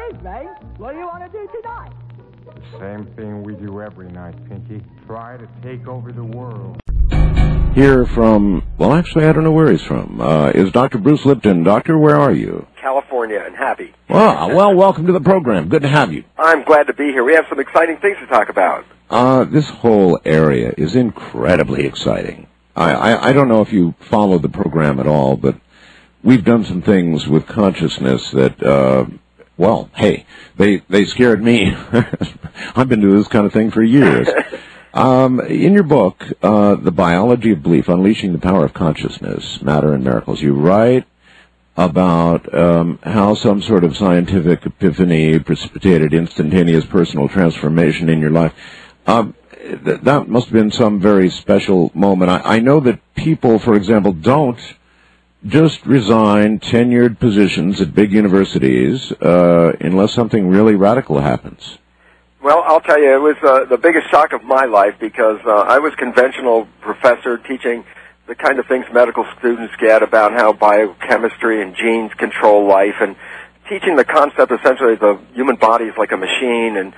Excuse me, what do you want to do tonight? The same thing we do every night, Pinky. Try to take over the world. Here from, well, actually, I don't know where he's from, is Dr. Bruce Lipton. Doctor, where are you? California, and happy. Well, welcome to the program. Good to have you. I'm glad to be here. We have some exciting things to talk about. This whole area is incredibly exciting. I don't know if you follow the program at all, but we've done some things with consciousness that, well, hey, they scared me. I've been doing this kind of thing for years. In your book, The Biology of Belief, Unleashing the Power of Consciousness, Matter and Miracles, you write about how some sort of scientific epiphany precipitated instantaneous personal transformation in your life. That must have been some very special moment. I know that people, for example, don't just resign tenured positions at big universities unless something really radical happens. Well, I'll tell you, it was the biggest shock of my life because I was conventional professor teaching the kind of things medical students get about how biochemistry and genes control life, and teaching the concept essentially the human body is like a machine, and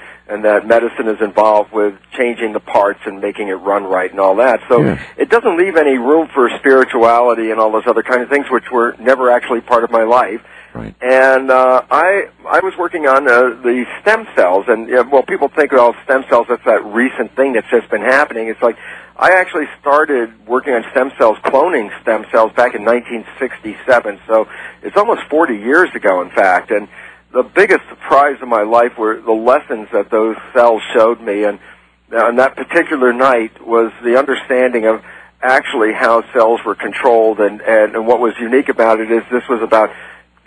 that medicine is involved with changing the parts and making it run right and all that. So It doesn't leave any room for spirituality and all those other kind of things which were never actually part of my life. Right. And I was working on the stem cells, and well, people think, oh, stem cells, that's that recent thing that's just been happening. It's like I actually started working on stem cells, cloning stem cells, back in 1967. So it's almost 40 years ago, in fact. And the biggest surprise of my life were the lessons that those cells showed me. And on that particular night was the understanding of actually how cells were controlled. And what was unique about it is this was about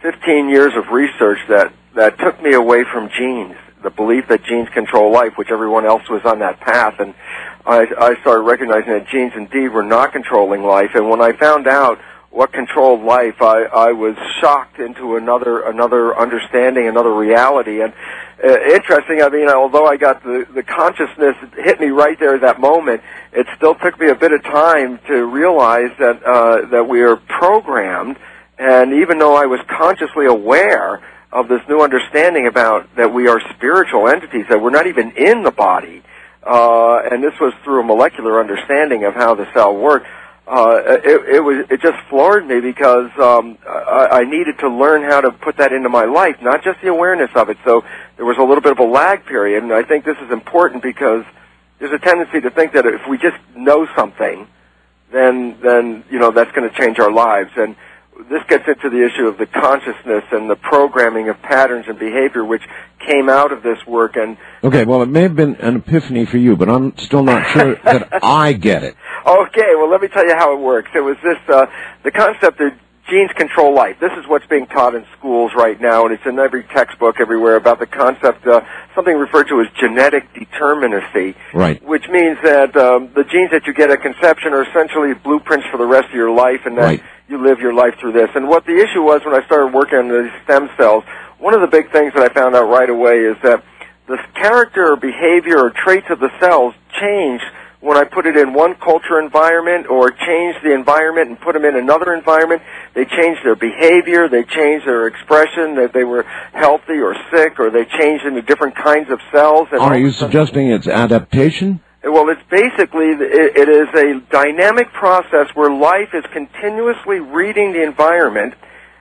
15 years of research that took me away from genes, the belief that genes control life, which everyone else was on that path. And I started recognizing that genes indeed were not controlling life. And when I found out what controlled life, I was shocked into another understanding, another reality. And interesting, I mean, although I got the consciousness hit me right there at that moment, it still took me a bit of time to realize that we are programmed. And even though I was consciously aware of this new understanding about that we are spiritual entities, that we're not even in the body, and this was through a molecular understanding of how the cell worked, it just floored me because I needed to learn how to put that into my life, not just the awareness of it. So there was a little bit of a lag period, and I think this is important because there's a tendency to think that if we just know something, then that's going to change our lives. And this gets into the issue of the consciousness and the programming of patterns and behavior, which came out of this work. And okay, well, it may have been an epiphany for you, but I'm still not sure that I get it. Okay, well, let me tell you how it works. It was this, the concept that genes control life. This is what's being taught in schools right now, and it's in every textbook everywhere about the concept, something referred to as genetic determinacy, right, which means that the genes that you get at conception are essentially blueprints for the rest of your life, and that you live your life through this. And what the issue was when I started working on these stem cells, one of the big things that I found out right away is that the character or behavior or traits of the cells change when I put it in one culture environment or change the environment and put them in another environment. They change their behavior, they change their expression, that they were healthy or sick, or they changed into different kinds of cells. And are you suggesting it's adaptation? Well, it's basically, it is a dynamic process where life is continuously reading the environment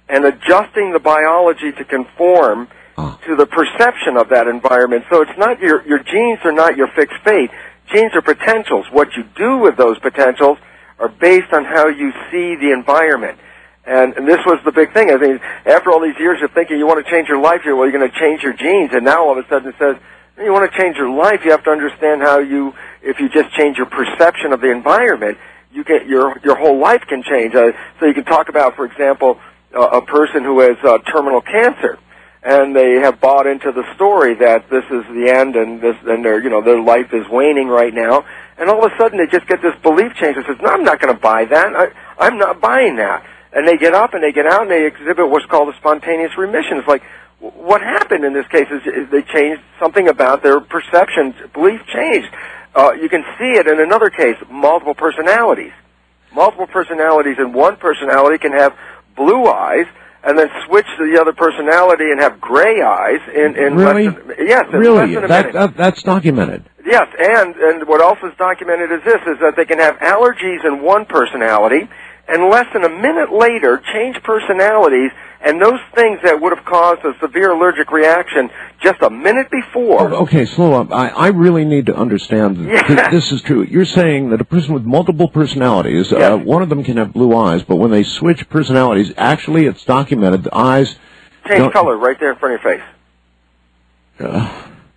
and adjusting the biology to conform to the perception of that environment. So it's not your genes are not your fixed fate. Genes are potentials. What you do with those potentials are based on how you see the environment. And this was the big thing. I mean, after all these years of thinking you want to change your life, you're going to change your genes. And now all of a sudden it says, you want to change your life, you have to understand how if you just change your perception of the environment, your whole life can change. So you can talk about, for example, a person who has terminal cancer, and they have bought into the story that this is the end, and their life is waning right now, and all of a sudden they just get this belief change that says, no, I'm not going to buy that. I'm not buying that. And they get up and they get out and they exhibit what's called a spontaneous remission. It's like, what happened in this case is they changed something about their perception. Belief changed. You can see it in another case, multiple personalities. Multiple personalities, and one personality can have blue eyes, and then switch to the other personality and have gray eyes in really? less than, yes, in really? less than a minute. That's documented. Yes, and what else is documented is this, is that they can have allergies in one personality, and less than a minute later change personalities, and those things that would have caused a severe allergic reaction just a minute before. Oh, okay, slow up. I really need to understand that this is true. You're saying that a person with multiple personalities, yes. One of them can have blue eyes, but when they switch personalities, actually it's documented, the eyes change color right there in front of your face.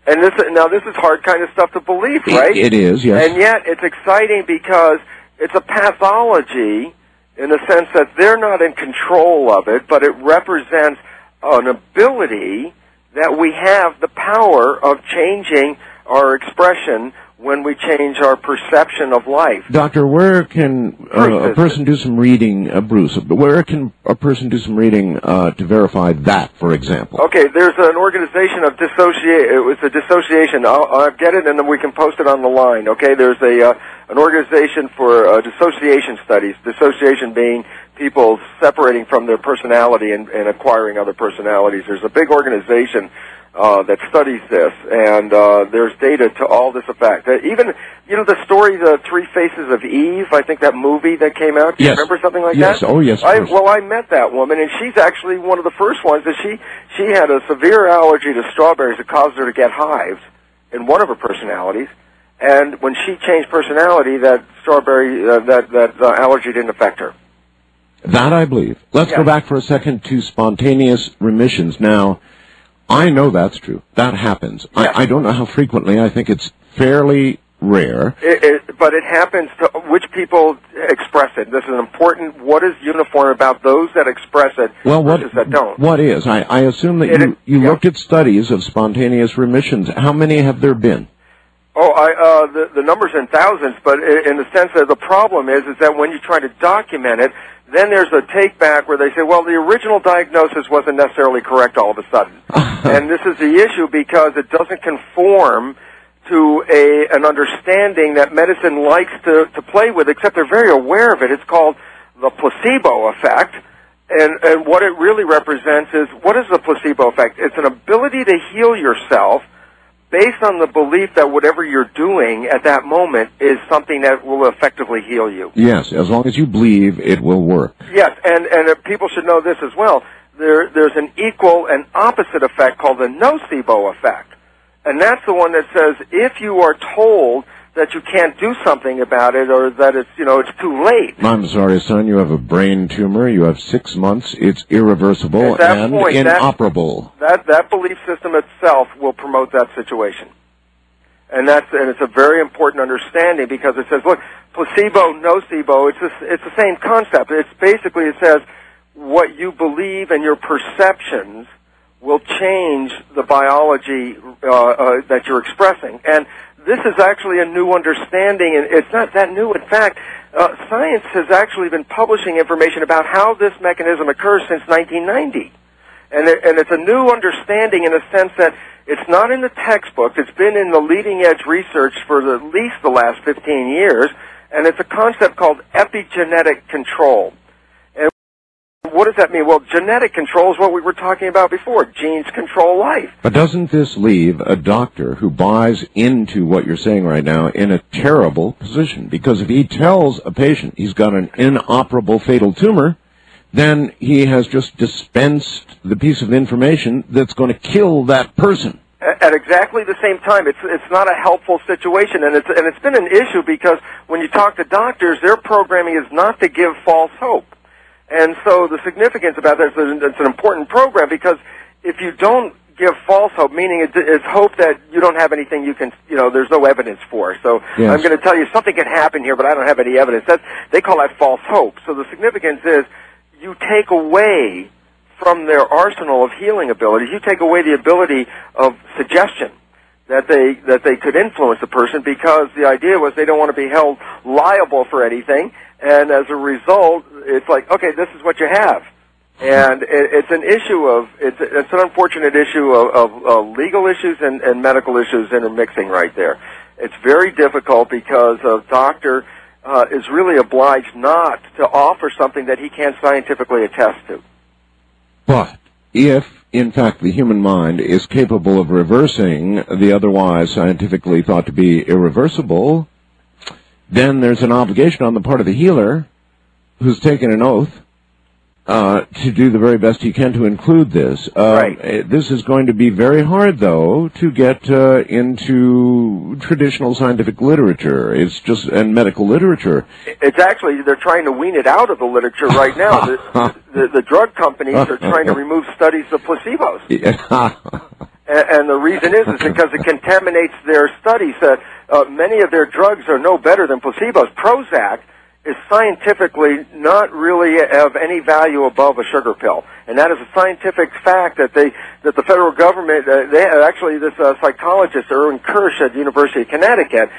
And this is hard kind of stuff to believe, right? It is, yes. And yet it's exciting because it's a pathology in the sense that they're not in control of it, but it represents an ability that we have the power of changing our expression when we change our perception of life. Doctor, where can a person do some reading, Bruce, where can a person do some reading to verify that, for example? Okay, there's an organization of it was a dissociation. I'll get it and then we can post it on the line, okay? There's an organization for dissociation studies, dissociation being people separating from their personality and acquiring other personalities. There's a big organization that studies this, and there's data to all this effect. Even, the story, The Three Faces of Eve, I think that movie that came out, do you remember something like that? Yes, oh yes. I met that woman, and she's actually one of the first ones that she had a severe allergy to strawberries that caused her to get hives in one of her personalities, and when she changed personality, that allergy didn't affect her. That I believe. Let's go back for a second to spontaneous remissions. Now, I know that's true. That happens. Yes. I don't know how frequently. I think it's fairly rare. But it happens to which people express it. This is important. What is uniform about those that express it versus that don't? What is? I assume that you looked at studies of spontaneous remissions. How many have there been? Oh, the number's in thousands, but in the sense that the problem is that when you try to document it, then there's a take back where they say, well, the original diagnosis wasn't necessarily correct all of a sudden. And this is the issue because it doesn't conform to an understanding that medicine likes to play with, except they're very aware of it. It's called the placebo effect. And what it really represents is, what is the placebo effect? It's an ability to heal yourself based on the belief that whatever you're doing at that moment is something that will effectively heal you. Yes, as long as you believe it will work. Yes, and people should know this as well. There's an equal and opposite effect called the nocebo effect. And that's the one that says if you are told that you can't do something about it or that it's too late. I'm sorry, son, you have a brain tumor, you have 6 months, it's irreversible and inoperable. That belief system itself will promote that situation. And it's a very important understanding because it says, look, placebo, nocebo, it's the same concept. It's basically, it says what you believe and your perceptions will change the biology that you're expressing. And this is actually a new understanding, and it's not that new. In fact, science has actually been publishing information about how this mechanism occurs since 1990. And it's a new understanding in the sense that it's not in the textbooks. It's been in the leading-edge research for at least the last 15 years, and it's a concept called epigenetic control. And what does that mean? Well, genetic control is what we were talking about before. Genes control life. But doesn't this leave a doctor who buys into what you're saying right now in a terrible position? Because if he tells a patient he's got an inoperable fatal tumor, then he has just dispensed the piece of information that's going to kill that person. At exactly the same time, it's not a helpful situation, and it's been an issue because when you talk to doctors, their programming is not to give false hope. And so the significance about that is it's an important program because if you don't give false hope, meaning it's hope that you don't have anything you can, there's no evidence for. So yes. I'm going to tell you something can happen here, but I don't have any evidence. They call that false hope. So the significance is you take away from their arsenal of healing abilities, you take away the ability of suggestion that they could influence a person because the idea was they don't want to be held liable for anything. And as a result, it's like, okay, this is what you have. And it's an issue it's an unfortunate issue of legal issues and medical issues intermixing right there. It's very difficult because a doctor is really obliged not to offer something that he can't scientifically attest to. But if, in fact, the human mind is capable of reversing the otherwise scientifically thought to be irreversible, then there's an obligation on the part of the healer who's taken an oath to do the very best he can to include this. Right. This is going to be very hard, though, to get into traditional scientific literature. It's just and medical literature. It's actually they're trying to wean it out of the literature right now. The drug companies are trying to remove studies of placebos. And the reason is because it contaminates their studies. Many of their drugs are no better than placebos. Prozac is scientifically not really of any value above a sugar pill, and that is a scientific fact that the federal government, this psychologist Erwin Kirsch at the University of Connecticut,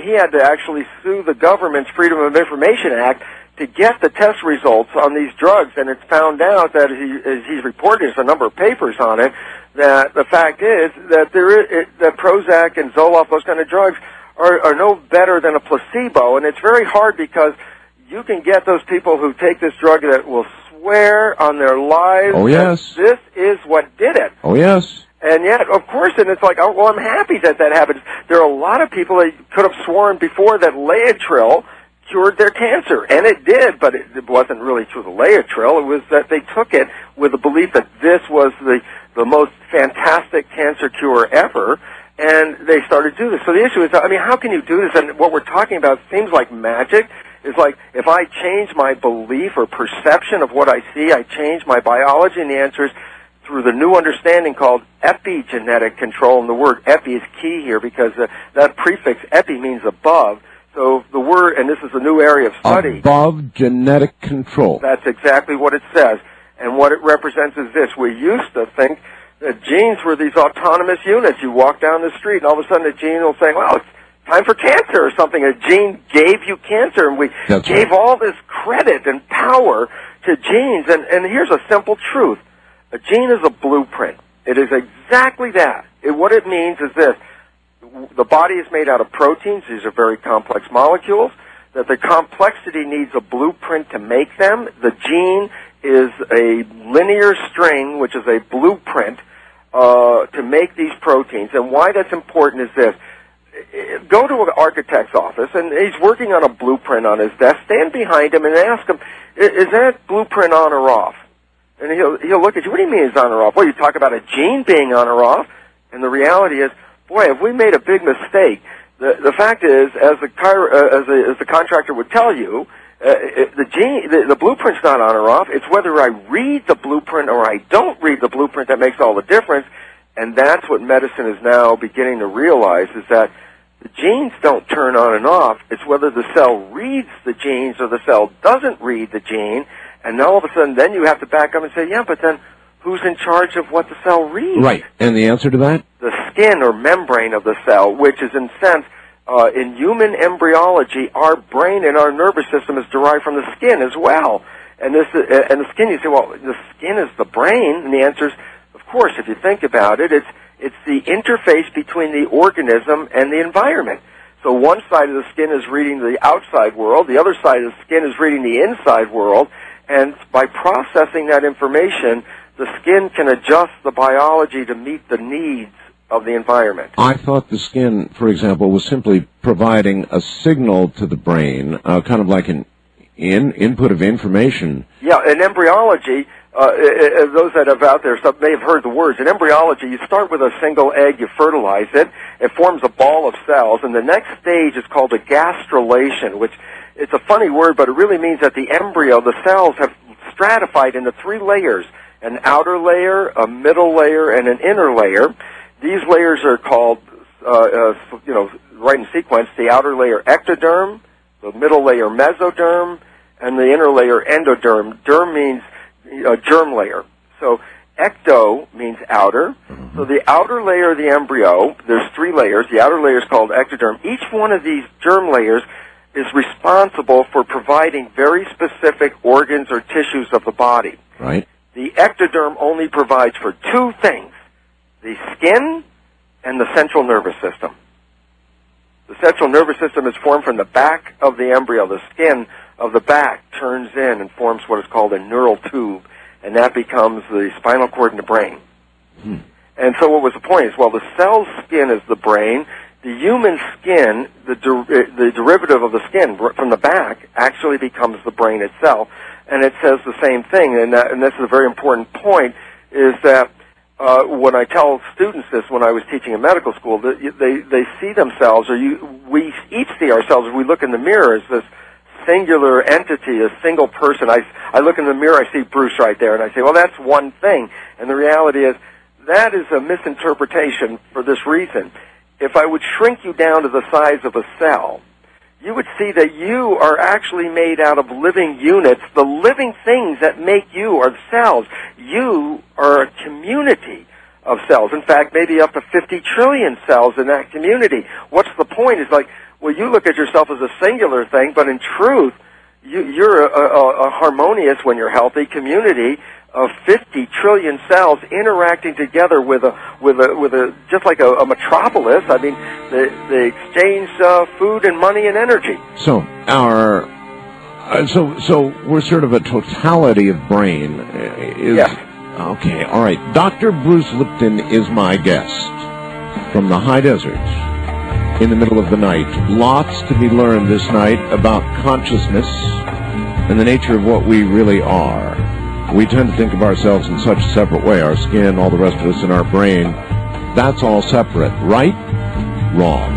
he had to actually sue the government's Freedom of Information Act to get the test results on these drugs, and it's found out that he's reported a number of papers on it, that the fact is that that Prozac and Zoloft, those kind of drugs, are no better than a placebo, and it's very hard because you can get those people who take this drug that will swear on their lives that this is what did it. Oh, yes. And yet, of course, and it's like, oh, well, I'm happy that happens. There are a lot of people that could have sworn before that Laetrile cured their cancer, and it did, but it wasn't really through the Laetrile. It was that they took it with the belief that this was the most fantastic cancer cure ever, and they started to do this. So the issue is, I mean, how can you do this? And what we're talking about seems like magic. It's like if I change my belief or perception of what I see, I change my biology, and the answer is through the new understanding called epigenetic control. And the word epi is key here because that prefix epi means above. So the word, and this is a new area of study. Above genetic control. That's exactly what it says. And what it represents is this. We used to think that genes were these autonomous units. You walk down the street, and all of a sudden the gene will say, well, it's time for cancer or something. A gene gave you cancer, and we gave all this credit and power to genes. And here's a simple truth. A gene is a blueprint. It is exactly that. What it means is this. The body is made out of proteins. These are very complex molecules. That the complexity needs a blueprint to make them. The gene is a linear string, which is a blueprint to make these proteins. And why that's important is this. Go to an architect's office, and he's working on a blueprint on his desk. Stand behind him and ask him, is that blueprint on or off? And he'll look at you. What do you mean it's on or off? Well, you talk about a gene being on or off, and the reality is, boy, have we made a big mistake. The fact is, as the contractor would tell you, the blueprint's not on or off. It's whether I read the blueprint or I don't read the blueprint that makes all the difference. And that's what medicine is now beginning to realize, is that the genes don't turn on and off. It's whether the cell reads the genes or the cell doesn't read the gene. And all of a sudden, then you have to back up and say, yeah, but then who's in charge of what the cell reads? Right. And the answer to that? The skin or membrane of the cell, which is in sense, in human embryology, our brain and our nervous system is derived from the skin as well. And the skin, you say, well, the skin is the brain, and the answer is, of course, if you think about it, it's the interface between the organism and the environment. So one side of the skin is reading the outside world, the other side of the skin is reading the inside world, and by processing that information, the skin can adjust the biology to meet the needs of the environment. I thought the skin, for example, was simply providing a signal to the brain, kind of like an input of information. Yeah, in embryology, those that have out there may have heard the words. In embryology, you start with a single egg, you fertilize it, it forms a ball of cells, and the next stage is called a gastrulation, which it's a funny word, but it really means that the embryo, the cells, have stratified into 3 layers, an outer layer, a middle layer, and an inner layer. These layers are called, right in sequence, the outer layer ectoderm, the middle layer mesoderm, and the inner layer endoderm. Derm means germ layer. So ecto means outer. Mm-hmm. So the outer layer of the embryo, there's 3 layers. The outer layer is called ectoderm. Each one of these germ layers is responsible for providing very specific organs or tissues of the body. Right. The ectoderm only provides for 2 things, the skin and the central nervous system. The central nervous system is formed from the back of the embryo. The skin of the back turns in and forms what is called a neural tube. and that becomes the spinal cord in the brain. And so what was the point is, well, the cell's skin is the brain. The human skin, the derivative of the skin from the back, actually becomes the brain itself. And it says the same thing, and this is a very important point, is that when I tell students this when I was teaching in medical school, they see themselves, we each see ourselves, if we look in the mirror, as this singular entity, a single person. I look in the mirror, I see Bruce right there, and I say, well, that's one thing. And the reality is, that is a misinterpretation for this reason. If I would shrink you down to the size of a cell, you would see that you are actually made out of living units. The living things that make you are cells. You are a community of cells. In fact, maybe up to 50 trillion cells in that community. What's the point? It's like, well, you look at yourself as a singular thing, but in truth, you're a harmonious, when you're healthy, community of 50 trillion cells interacting together with a just like a metropolis. I mean, they exchange food and money and energy. So so we're sort of a totality of brain. Yes. Okay. All right. Dr. Bruce Lipton is my guest from the high desert in the middle of the night. Lots to be learned this night about consciousness and the nature of what we really are. We tend to think of ourselves in such a separate way. Our skin, all the rest of us in our brain, that's all separate. Right? Wrong.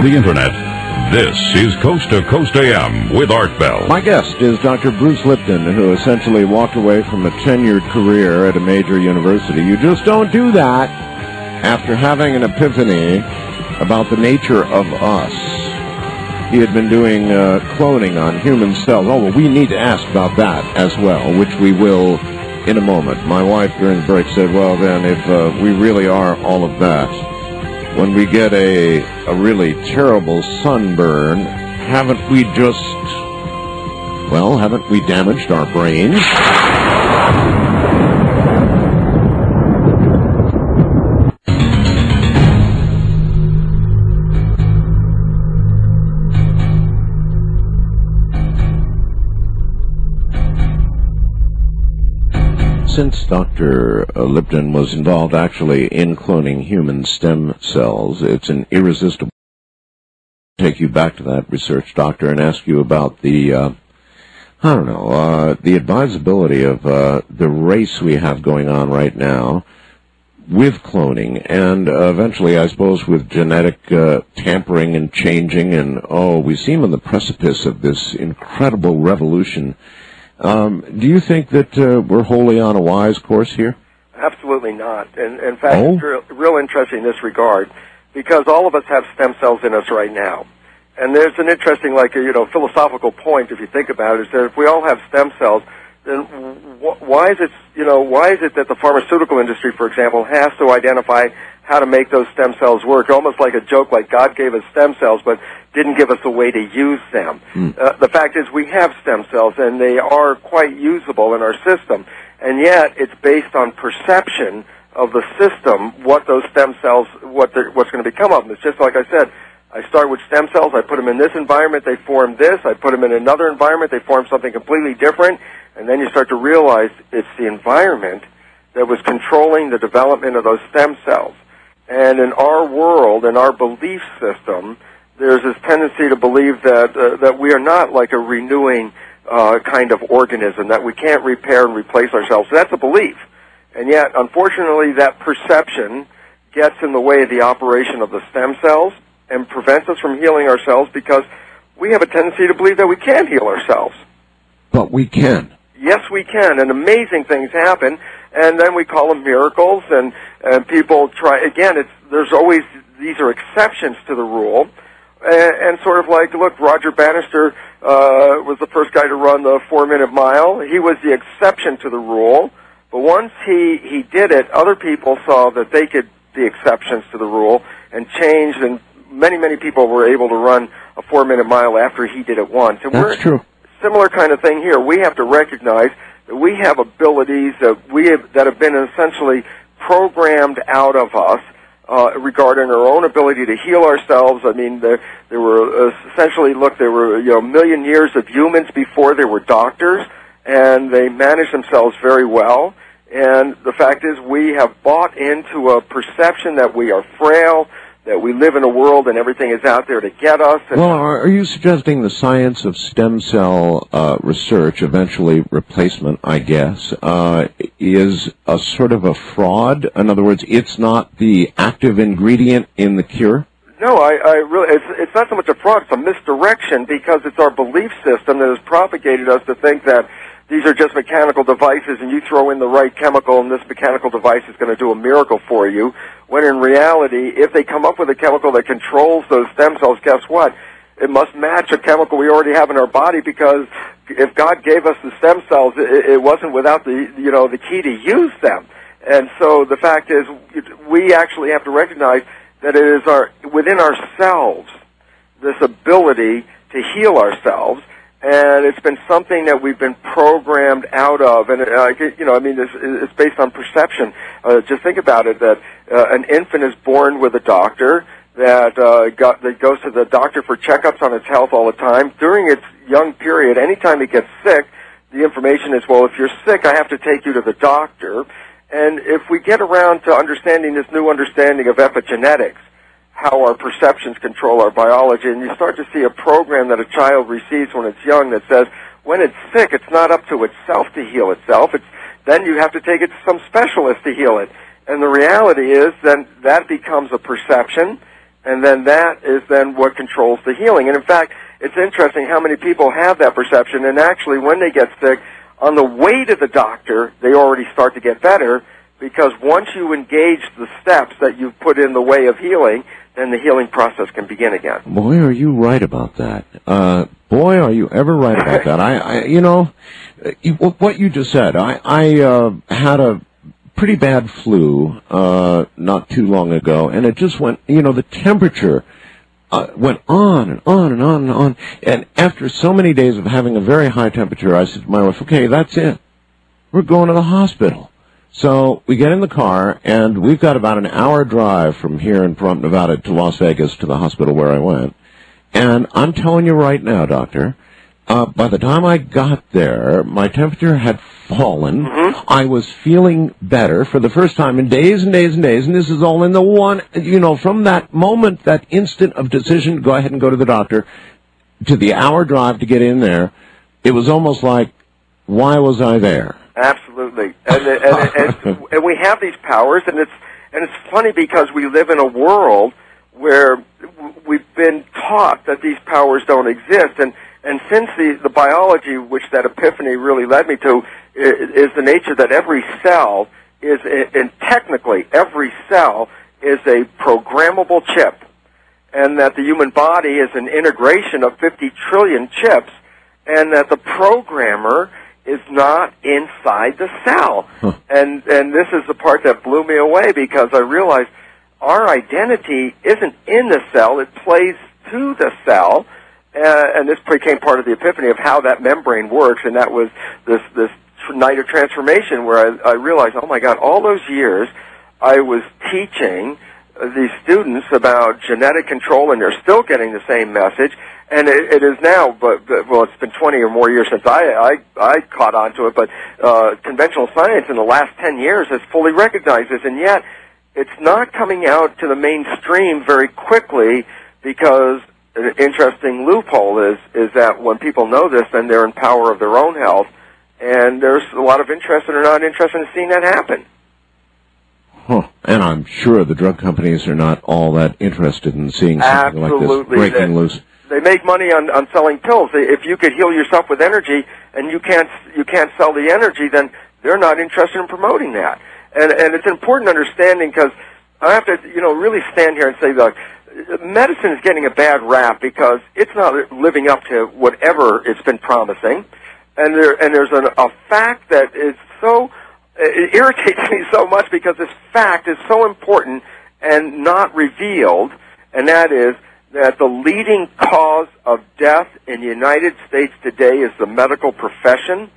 The Internet. This is Coast to Coast AM with Art Bell. My guest is Dr. Bruce Lipton, who essentially walked away from a tenured career at a major university. You just don't do that after having an epiphany about the nature of us. He had been doing cloning on human cells. Oh, well, we need to ask about that as well, which we will in a moment. My wife during the break said, well, then, if we really are all of that, when we get a really terrible sunburn, haven't we damaged our brains? Since Dr. Lipton was involved actually in cloning human stem cells, it's an irresistible take you back to that research, Doctor, and ask you about the, the advisability of the race we have going on right now with cloning, and eventually, I suppose, with genetic tampering and changing, and, we seem on the precipice of this incredible revolution. Do you think that we're wholly on a wise course here? Absolutely not. And in fact, it's real interesting in this regard, because all of us have stem cells in us right now. And there's an interesting, philosophical point, if you think about it, is that if we all have stem cells, then why is it that the pharmaceutical industry, for example, has to identify how to make those stem cells work? Almost like a joke, like God gave us stem cells, but didn't give us a way to use them. The fact is, we have stem cells, and they are quite usable in our system. And yet, it's based on perception of the system, what those stem cells, what's going to become of them. It's just like I said, I start with stem cells, I put them in this environment, they form this. I put them in another environment, they form something completely different. And then you start to realize it's the environment that was controlling the development of those stem cells. And in our world, in our belief system, there's this tendency to believe that we are not like a renewing kind of organism, that we can't repair and replace ourselves. So that's a belief. And yet, unfortunately, that perception gets in the way of the operation of the stem cells and prevents us from healing ourselves, because we have a tendency to believe that we can't heal ourselves. But we can. Yes, we can, and amazing things happen, and then we call them miracles, and people try, again, these are exceptions to the rule, and sort of like, look, Roger Bannister was the first guy to run the 4-minute mile. He was the exception to the rule, but once he did it, other people saw that they could be exceptions to the rule and changed, and many people were able to run a 4-minute mile after he did it once. And that's true. Similar kind of thing here. We have to recognize that we have abilities that have been essentially programmed out of us regarding our own ability to heal ourselves. I mean, there were essentially, there were a million years of humans before there were doctors, and they managed themselves very well. And the fact is, we have bought into a perception that we are frail, that we live in a world and everything is out there to get us. And well, are you suggesting the science of stem cell research, eventually replacement, I guess, is a sort of a fraud? In other words, it's not the active ingredient in the cure? No, I really, it's not so much a fraud, it's a misdirection, because it's our belief system that has propagated us to think that these are just mechanical devices and you throw in the right chemical and this mechanical device is going to do a miracle for you, when in reality, if they come up with a chemical that controls those stem cells, guess what? It must match a chemical we already have in our body, because if God gave us the stem cells, it wasn't without the key to use them. And so the fact is, we actually have to recognize that it is within ourselves, this ability to heal ourselves. And it's been something that we've been programmed out of, and it's based on perception. Just think about it: that an infant is born with a doctor that goes to the doctor for checkups on its health all the time. During its young period, anytime it gets sick, the information is, well, if you're sick, I have to take you to the doctor. And if we get around to understanding this new understanding of epigenetics, how our perceptions control our biology, and you start to see a program that a child receives when it's young that says, when it's sick, it's not up to itself to heal itself. Then you have to take it to some specialist to heal it. And the reality is then that becomes a perception, and then that is then what controls the healing. And in fact, it's interesting how many people have that perception, and actually when they get sick, on the way to the doctor, they already start to get better, because once you engage the steps that you've put in the way of healing, then the healing process can begin again. Boy, are you right about that. Boy, are you ever right about that. What you just said, I had a pretty bad flu not too long ago, and it just went, the temperature went on and on and on and on. And after so many days of having a very high temperature, I said to my wife, okay, that's it. We're going to the hospital. So we get in the car, and we've got about an hour drive from here in Pahrump, Nevada, to Las Vegas, to the hospital where I went. And I'm telling you right now, doctor, by the time I got there, my temperature had fallen. Mm-hmm. I was feeling better for the first time in days and days and days, and this is all in the one, from that moment, that instant of decision, go ahead and go to the doctor, to the hour drive to get in there, it was almost like, why was I there? Absolutely, and we have these powers, and it's funny because we live in a world where we've been taught that these powers don't exist, and since the biology, which that epiphany really led me to, is the nature that every cell is, and technically every cell is a programmable chip, and that the human body is an integration of 50 trillion chips, and that the programmer is not inside the cell. Huh. And this is the part that blew me away, because I realized our identity isn't in the cell, it plays to the cell, and this became part of the epiphany of how that membrane works, and that was this night of transformation where I realized, oh my God, all those years I was teaching these students about genetic control, and they're still getting the same message. And it is now, but it's been 20 or more years since I caught on to it, but conventional science in the last 10 years has fully recognized this, and yet it's not coming out to the mainstream very quickly, because an interesting loophole is that when people know this, then they're in power of their own health, and there's a lot of interest that are not interested in seeing that happen. Huh. And I'm sure the drug companies are not all that interested in seeing something like this breaking loose. They make money on selling pills. If you could heal yourself with energy and you can't sell the energy, then they're not interested in promoting that. And it's an important understanding, because I have to really stand here and say, look, medicine is getting a bad rap because it's not living up to whatever it's been promising, and there's a fact that is so. It irritates me so much, because this fact is so important and not revealed, and that is that the leading cause of death in the United States today is the medical profession,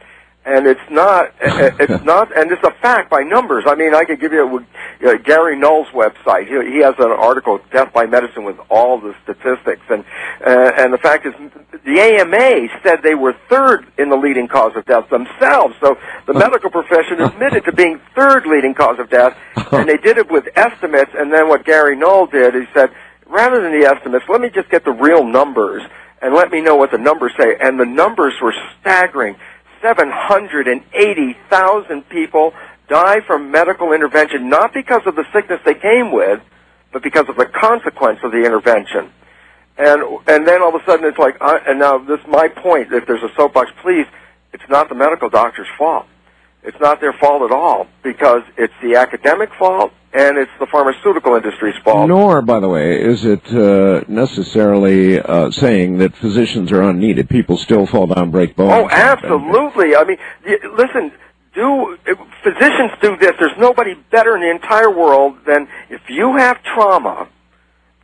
And it's not, and it's a fact by numbers. I mean, I could give you Gary Null's website. He has an article, Death by Medicine, with all the statistics. And the fact is, the AMA said they were third in the leading cause of death themselves. So the medical profession admitted to being third leading cause of death, and they did it with estimates. And then what Gary Null did, he said, rather than the estimates, let me just get the real numbers and let me know what the numbers say. And the numbers were staggering. 780,000 people die from medical intervention, not because of the sickness they came with, but because of the consequence of the intervention. And then all of a sudden it's like, and now this is my point, if there's a soapbox, please, it's not the medical doctor's fault. It's not their fault at all, because it's the academic fault and it's the pharmaceutical industry's fault. Nor, by the way, is it necessarily saying that physicians are unneeded. People still fall down, break bones. Oh, absolutely. I mean, listen, physicians do this. There's nobody better in the entire world than if you have trauma,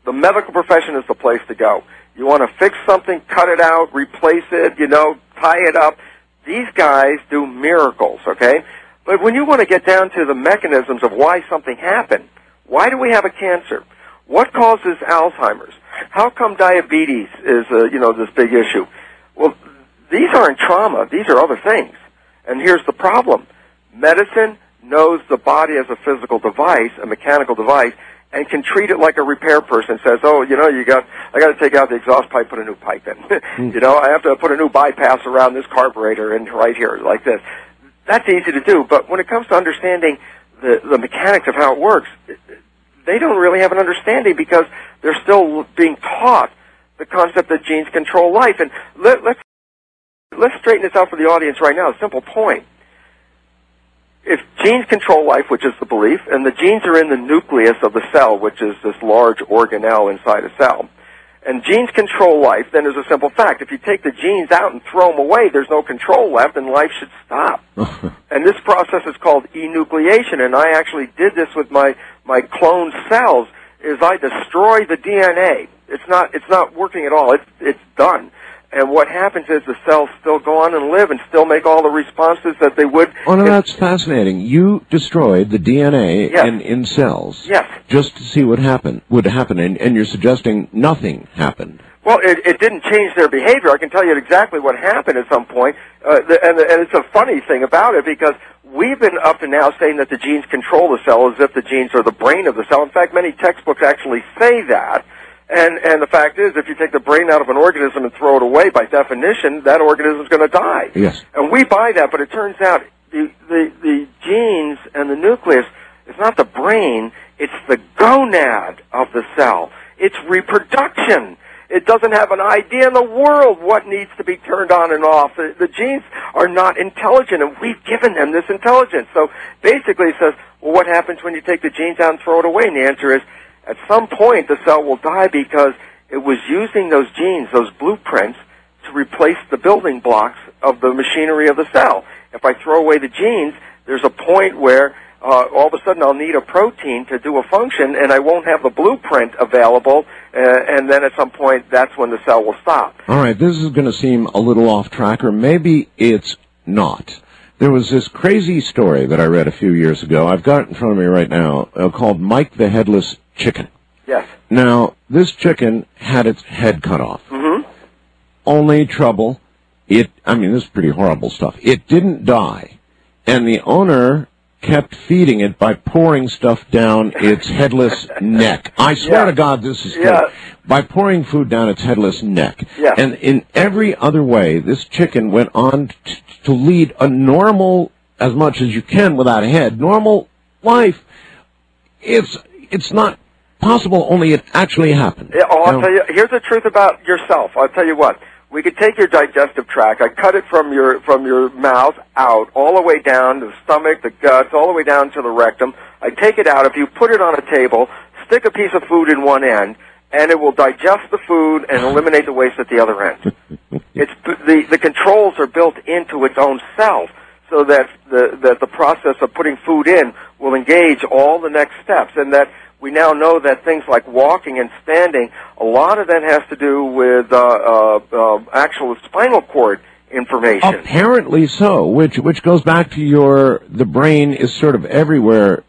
the medical profession is the place to go. You want to fix something, cut it out, replace it, tie it up. These guys do miracles, okay? But when you want to get down to the mechanisms of why something happened, why do we have a cancer? What causes Alzheimer's? How come diabetes is, this big issue? Well, these aren't trauma. These are other things. And here's the problem. Medicine knows the body as a physical device, a mechanical device, and can treat it like a repair person. Says, I got to take out the exhaust pipe, put a new pipe in. I have to put a new bypass around this carburetor and right here, like this. That's easy to do, but when it comes to understanding the mechanics of how it works, they don't really have an understanding because they're still being taught the concept that genes control life. And let's straighten this out for the audience right now. A simple point. If genes control life, which is the belief, and the genes are in the nucleus of the cell, which is this large organelle inside a cell, and genes control life, then there's a simple fact. If you take the genes out and throw them away, there's no control left, and life should stop. And this process is called enucleation, and I actually did this with my cloned cells, is I destroy the DNA. It's not working at all. It's done. And what happens is the cells still go on and live and still make all the responses that they would. Oh, no, that's fascinating. You destroyed the DNA in cells just to see what would happen, and you're suggesting nothing happened. Well, it didn't change their behavior. I can tell you exactly what happened at some point. And it's a funny thing about it because we've been up to now saying that the genes control the cell as if the genes are the brain of the cell. In fact, many textbooks actually say that. And the fact is, if you take the brain out of an organism and throw it away, by definition, that organism is going to die. Yes. And we buy that, but it turns out the genes and the nucleus is not the brain, it's the gonad of the cell. It's reproduction. It doesn't have an idea in the world what needs to be turned on and off. The genes are not intelligent, and we've given them this intelligence. So basically it says, well, what happens when you take the genes out and throw it away? And the answer is, at some point, the cell will die because it was using those genes, those blueprints, to replace the building blocks of the machinery of the cell. If I throw away the genes, there's a point where all of a sudden I'll need a protein to do a function, and I won't have the blueprint available, and then at some point, that's when the cell will stop. All right, this is going to seem a little off track, or maybe it's not. There was this crazy story that I read a few years ago. I've got it in front of me right now, called Mike the Headless Chicken. Yes. Now, this chicken had its head cut off. Mm-hmm. Only trouble, this is pretty horrible stuff. It didn't die, and the owner kept feeding it by pouring stuff down its headless neck. I swear to God, this is true. By pouring food down its headless neck. Yeah. And in every other way, this chicken went on to lead a normal, as much as you can without a head, normal life. It's not possible, only it actually happened. Yeah, I'll tell you, here's the truth about yourself. I'll tell you what. We could take your digestive tract. I cut it from your mouth out, all the way down to the stomach, the guts, all the way down to the rectum. I take it out. If you put it on a table, stick a piece of food in one end, and it will digest the food and eliminate the waste at the other end. The controls are built into its own self, so that the process of putting food in will engage all the next steps, and that we now know that things like walking and standing, a lot of that has to do with actual spinal cord information. Apparently so, which goes back to the brain is sort of everywhere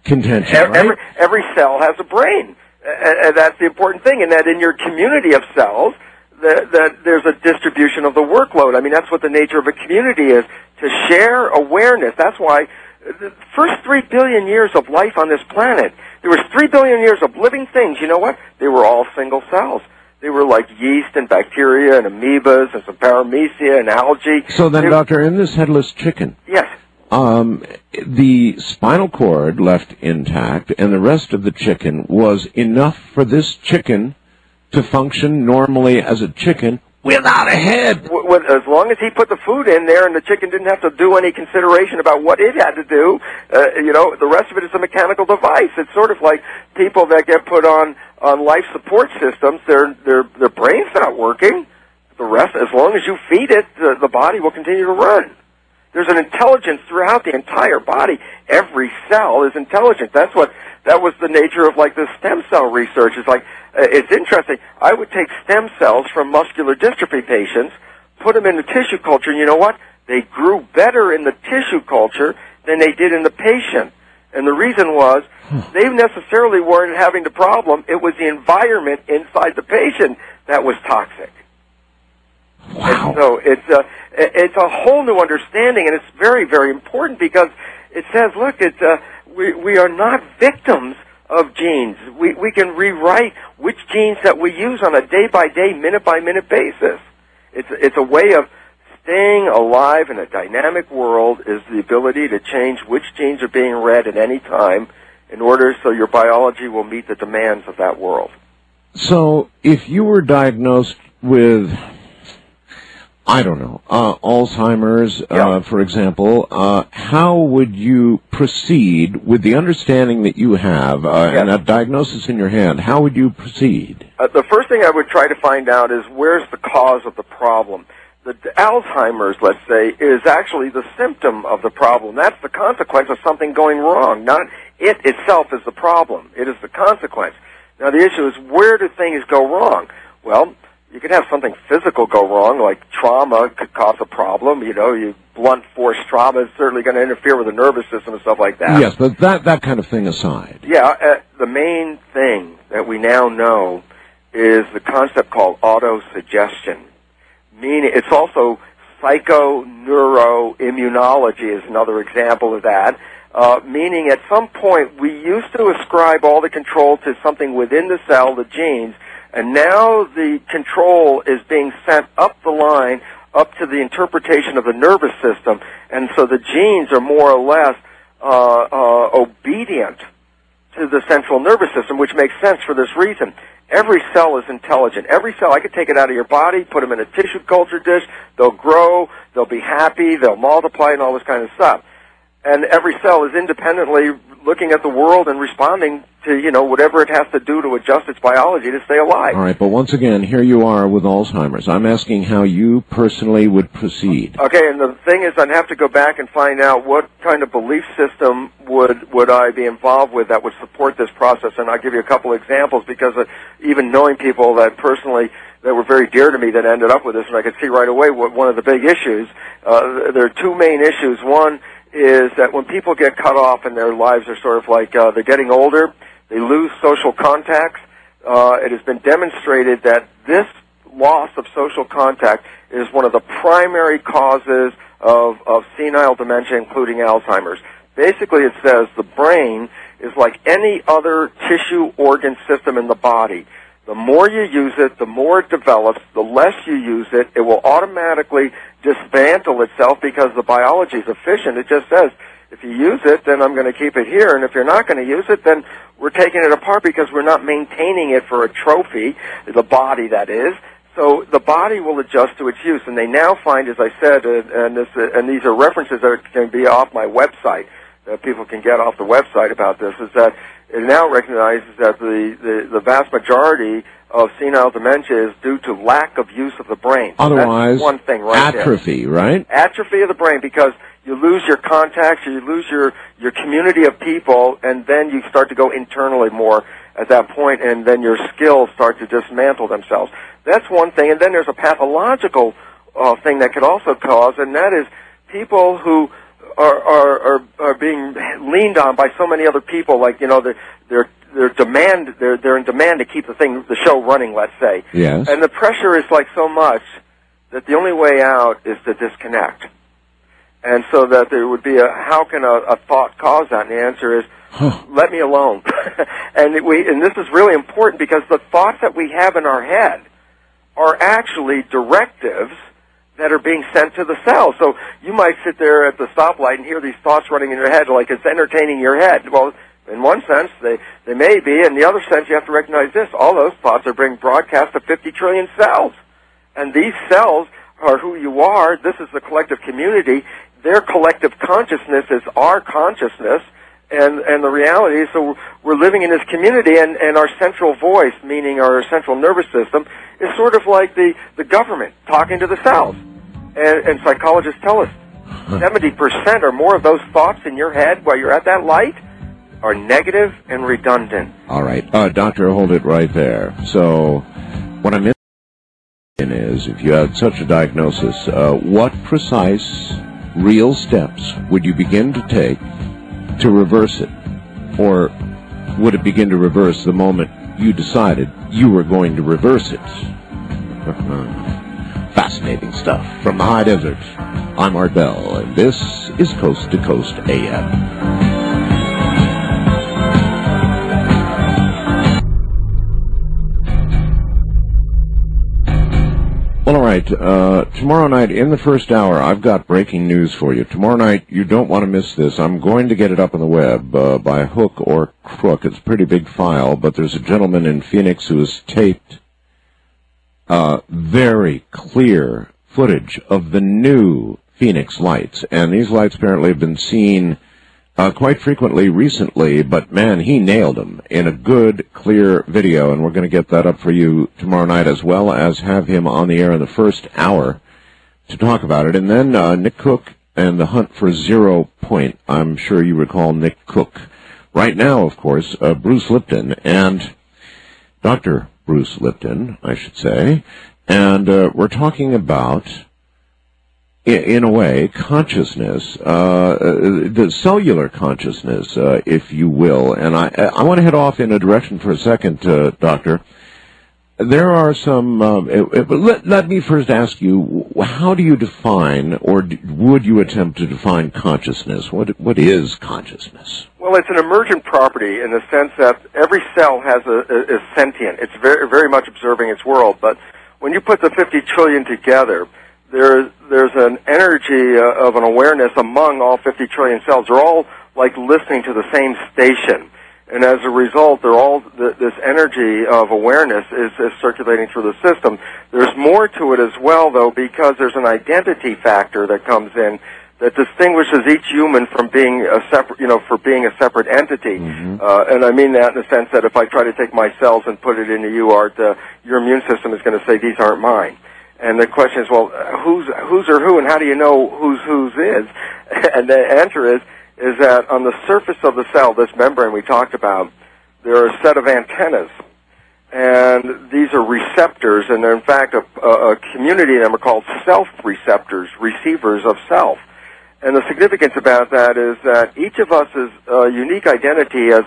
contention, right? Every cell has a brain, and that's the important thing, and that in your community of cells, that there's a distribution of the workload. I mean, that's what the nature of a community is, to share awareness. That's why the first 3 billion years of life on this planet, there was 3 billion years of living things. You know what? They were all single cells. They were like yeast and bacteria and amoebas and some paramecia and algae. So then, Doctor, in this headless chicken, yes, the spinal cord left intact and the rest of the chicken was enough for this chicken to function normally as a chicken without a head. As long as he put the food in there and the chicken didn't have to do any consideration about what it had to do, the rest of it is a mechanical device. It's sort of like people that get put on life support systems. Their brain's not working. The rest, as long as you feed it, the body will continue to run. There's an intelligence throughout the entire body. Every cell is intelligent. That was the nature of like the stem cell research. It's like, it's interesting. I would take stem cells from muscular dystrophy patients, put them in the tissue culture, and you know what? They grew better in the tissue culture than they did in the patient. And the reason was, they necessarily weren't having the problem. It was the environment inside the patient that was toxic. Wow. And so it's a whole new understanding, and it's very, very important because it says, look, we are not victims of genes. We can rewrite which genes that we use on a day-by-day, minute-by-minute basis. It's a way of staying alive in a dynamic world, is the ability to change which genes are being read at any time in order so your biology will meet the demands of that world. So if you were diagnosed with, I don't know, Alzheimer's, for example, how would you proceed with the understanding that you have and a diagnosis in your hand? How would you proceed? The first thing I would try to find out is where's the cause of the problem. The Alzheimer's, let's say, is actually the symptom of the problem. That's the consequence of something going wrong. Not it itself is the problem. It is the consequence. Now, the issue is, where do things go wrong? Well, you could have something physical go wrong, like trauma could cause a problem. Blunt force trauma is certainly going to interfere with the nervous system and stuff like that. Yes, but that kind of thing aside. Yeah, the main thing that we now know is the concept called autosuggestion. Meaning, it's also psychoneuroimmunology is another example of that. Meaning, at some point, we used to ascribe all the control to something within the cell, the genes, and now the control is being sent up the line, up to the interpretation of the nervous system, and so the genes are more or less obedient to the central nervous system, which makes sense for this reason. Every cell is intelligent. Every cell, I could take it out of your body, put them in a tissue culture dish, they'll grow, they'll be happy, they'll multiply, and all this kind of stuff. And every cell is independently looking at the world and responding to, whatever it has to do to adjust its biology to stay alive. All right, but once again, here you are with Alzheimer's. I'm asking how you personally would proceed. Okay, and the thing is, I'd have to go back and find out what kind of belief system would I be involved with that would support this process. And I'll give you a couple examples, because even knowing people that personally that were very dear to me that ended up with this, and I could see right away what one of the big issues. There are two main issues. One is that when people get cut off and their lives are sort of like they're getting older, they lose social contacts. It has been demonstrated that this loss of social contact is one of the primary causes of senile dementia, including Alzheimer's. Basically, it says the brain is like any other tissue organ system in the body. The more you use it, the more it develops. The less you use it, it will automatically dismantle itself because the biology is efficient. It just says, if you use it, then I'm going to keep it here, and if you're not going to use it, then we're taking it apart because we're not maintaining it for a trophy, the body, that is. So the body will adjust to its use, and they now find, as I said, and these are references that can be off my website, that people can get off the website about this, is that it now recognizes that the vast majority of senile dementia is due to lack of use of the brain. Otherwise, that's one thing right atrophy, there. Right? Atrophy of the brain, because you lose your contacts, or you lose your community of people, and then you start to go internally more at that point, and then your skills start to dismantle themselves. That's one thing. And then there's a pathological thing that could also cause, and that is people who are being leaned on by so many other people, like, you know, they're in demand to keep the show running, let's say. Yes. And the pressure is like so much that the only way out is to disconnect. And so that there would be how can a thought cause that? And the answer is, let me alone. and this is really important because the thoughts that we have in our head are actually directives that are being sent to the cell. So you might sit there at the stoplight and hear these thoughts running in your head like it's entertaining your head. Well, in one sense, they may be. In the other sense, you have to recognize this. All those thoughts are being broadcast to 50 trillion cells. And these cells are who you are. This is the collective community. Their collective consciousness is our consciousness. And the reality is, so we're living in this community, and our central voice, meaning our central nervous system, is sort of like the government talking to the cells. And psychologists tell us 70% or more of those thoughts in your head while you're at that light are negative and redundant. All right. Doctor, hold it right there. So what I'm in is, if you had such a diagnosis, what precise, real steps would you begin to take to reverse it? Or would it begin to reverse the moment you decided you were going to reverse it? Fascinating stuff from the high desert. I'm Art Bell, and this is Coast to Coast AM. Well, all right, tomorrow night in the first hour, I've got breaking news for you. Tomorrow night, you don't want to miss this. I'm going to get it up on the web by hook or crook. It's a pretty big file, but there's a gentleman in Phoenix who has taped very clear footage of the new Phoenix lights. And these lights apparently have been seen quite frequently recently, but man, he nailed them in a good, clear video, and we're going to get that up for you tomorrow night, as well as have him on the air in the first hour to talk about it. And then Nick Cook and the Hunt for 0 Point. I'm sure you recall Nick Cook. Right now, of course, Bruce Lipton, and Dr. Bruce Lipton, I should say, and we're talking about, in a way, consciousness, the cellular consciousness, if you will. And I want to head off in a direction for a second, Doctor. There are some, let me first ask you, how do you define, or would you attempt to define consciousness? What is consciousness? Well, it's an emergent property in the sense that every cell is sentient. It's very, very much observing its world. But when you put the 50 trillion together, there's an energy of an awareness among all 50 trillion cells. They're all like listening to the same station. And as a result, they're all this energy of awareness is circulating through the system. There's more to it as well, though, because there's an identity factor that comes in that distinguishes each human from being a separate, for being a separate entity. Mm-hmm. And I mean that in the sense that if I try to take my cells and put it into you, Art, your immune system is going to say these aren't mine. And the question is, well, who's or who, and how do you know whose is? And the answer is that on the surface of the cell, this membrane we talked about, there are a set of antennas. And these are receptors, and they're in fact a community of them are called self-receptors, receivers of self. And the significance about that is that each of us is a unique identity as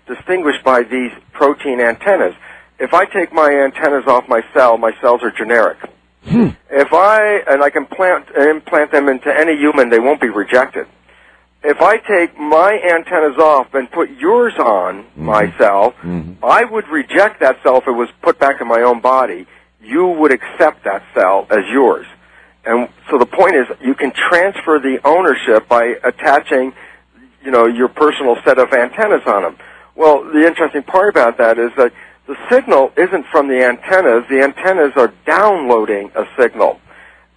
distinguished by these protein antennas. If I take my antennas off my cells are generic. If I can implant them into any human, they won't be rejected. If I take my antennas off and put yours on my cell, I would reject that cell if it was put back in my own body. You would accept that cell as yours. And so the point is, you can transfer the ownership by attaching, your personal set of antennas on them. Well, the interesting part about that is that the signal isn't from the antennas. The antennas are downloading a signal.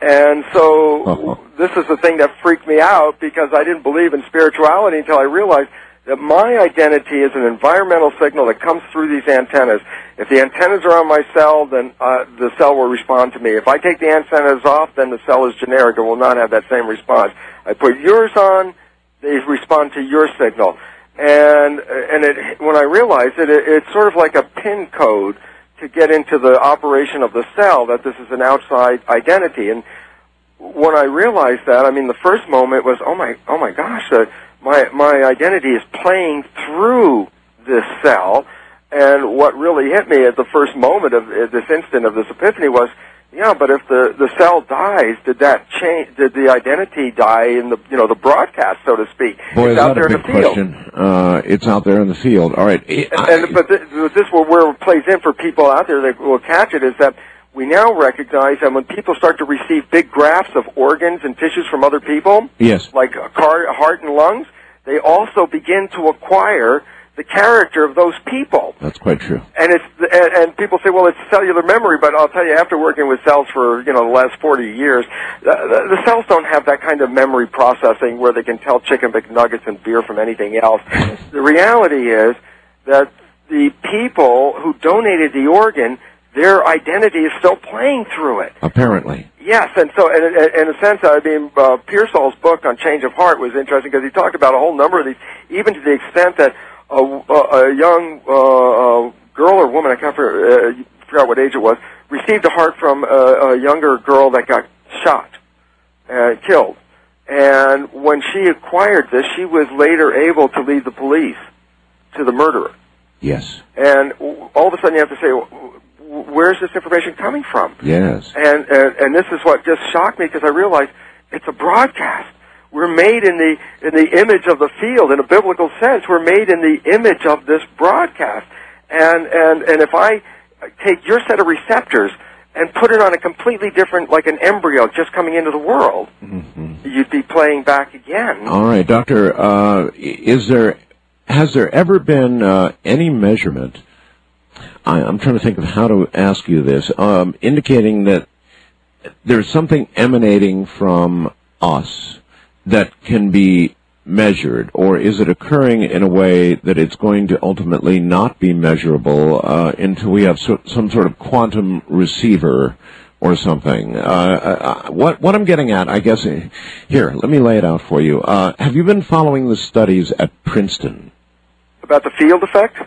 And so this is the thing that freaked me out, because I didn't believe in spirituality until I realized that my identity is an environmental signal that comes through these antennas. If the antennas are on my cell, then the cell will respond to me. If I take the antennas off, then the cell is generic and will not have that same response. I put yours on, they respond to your signal. And when I realized it, it's sort of like a PIN code to get into the operation of the cell, that this is an outside identity. And when I realized that, I mean, the first moment was, oh my gosh, my identity is playing through this cell. And what really hit me at the first moment of this instant of this epiphany was, yeah, but if the cell dies, did that change? Did the identity die in the broadcast, so to speak? Boy, it's out there in the field. It's out there in the field. All right. But this where it plays in for people out there that will catch it is that we now recognize that when people start to receive big grafts of organs and tissues from other people, yes, like heart and lungs, they also begin to acquire the character of those people. That's quite true. And people say, well, it's cellular memory, but I'll tell you, after working with cells for the last 40 years, the cells don't have that kind of memory processing where they can tell chicken McNuggets and beer from anything else. The reality is that the people who donated the organ, their identity is still playing through it. Apparently. Yes, and so in a sense, I mean, Pearsall's book on Change of Heart was interesting because he talked about a whole number of these, even to the extent that a young girl or woman, I can't forgot what age it was, received a heart from a younger girl that got shot, killed. And when she acquired this, she was later able to lead the police to the murderer. Yes. And all of a sudden you have to say, where's this information coming from? Yes. And this is what just shocked me because I realized it's a broadcast. We're made in the image of the field. In a biblical sense, we're made in the image of this broadcast. And if I take your set of receptors and put it on a completely different, like an embryo just coming into the world, you'd be playing back again. All right, Doctor, has there ever been any measurement, I'm trying to think of how to ask you this, indicating that there's something emanating from us that can be measured, or is it occurring in a way that it's going to ultimately not be measurable until we have some sort of quantum receiver or something? What I'm getting at, I guess, here, let me lay it out for you. Have you been following the studies at Princeton? About the field effect?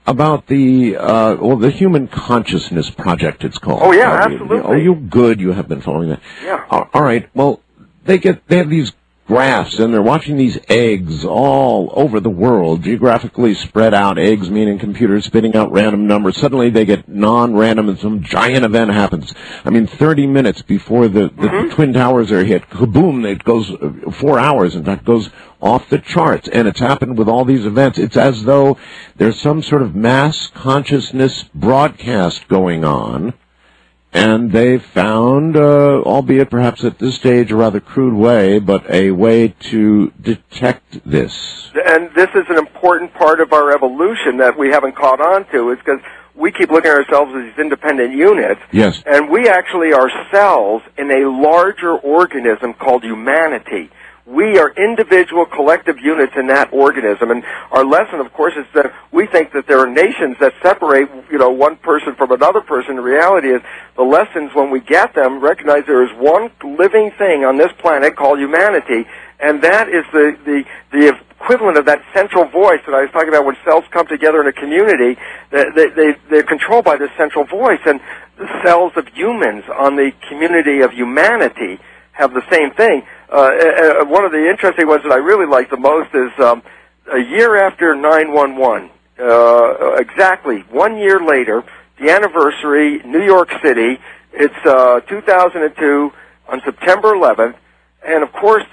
About the Human Consciousness Project, it's called. Oh, yeah, absolutely. Oh, you have been following that. Yeah. All right, well, they have these graphs, and they're watching these eggs all over the world, geographically spread out eggs, meaning computers spitting out random numbers. Suddenly they get non-random and some giant event happens. I mean, 30 minutes before the Twin Towers are hit, kaboom, it goes 4 hours, in fact, goes off the charts. And it's happened with all these events. It's as though there's some sort of mass consciousness broadcast going on. And they found, albeit perhaps at this stage a rather crude way, but a way to detect this. And this is an important part of our evolution that we haven't caught on to, is because we keep looking at ourselves as these independent units. Yes. And we actually are cells in a larger organism called humanity. We are individual collective units in that organism, and our lesson, of course, is that we think that there are nations that separate, one person from another person. The reality is, the lessons, when we get them, recognize there is one living thing on this planet called humanity, and that is the equivalent of that central voice that I was talking about when cells come together in a community. They're controlled by this central voice, and the cells of humans on the community of humanity have the same thing. One of the interesting ones that I really like the most is a year after 9/11, exactly 1 year later, the anniversary, New York City. It's 2002 on September 11th, and of course,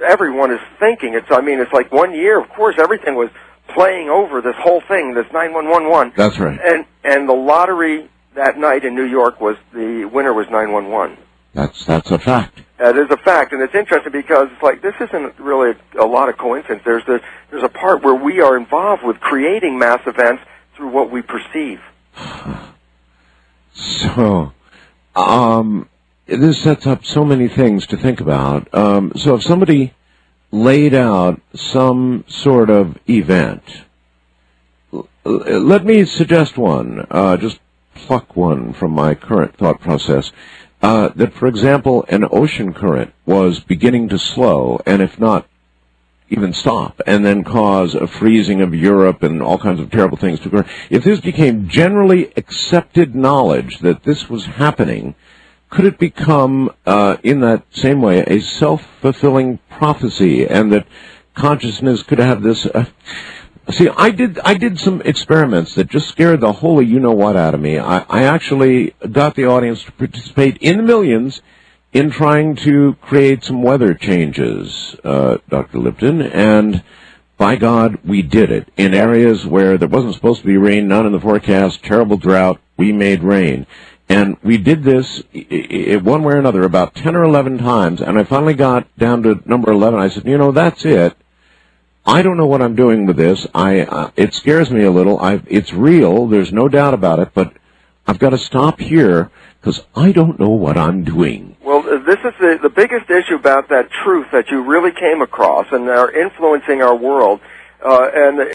everyone is thinking. It's like 1 year. Of course, everything was playing over this whole thing, this 911. That's right. And the lottery that night in New York the winner was 911. That's a fact. It is a fact, and it's interesting because it's like this isn't really a lot of coincidence. There's a part where we are involved with creating mass events through what we perceive. So, this sets up so many things to think about. So if somebody laid out some sort of event, let me suggest one, just pluck one from my current thought process. That, for example, an ocean current was beginning to slow, and if not, even stop and then cause a freezing of Europe and all kinds of terrible things to occur. If this became generally accepted knowledge that this was happening, could it become, in that same way, a self-fulfilling prophecy, and that consciousness could have this... See, I did some experiments that just scared the holy you-know-what out of me. I actually got the audience to participate in the millions in trying to create some weather changes, Dr. Lipton, and by God, we did it. In areas where there wasn't supposed to be rain, none in the forecast, terrible drought, we made rain. And we did this one way or another about 10 or 11 times, and I finally got down to number 11. I said, that's it. I don't know what I'm doing with this. It scares me a little. It's real. There's no doubt about it, but I've got to stop here because I don't know what I'm doing. Well, this is the biggest issue about that truth that you really came across and are influencing our world. And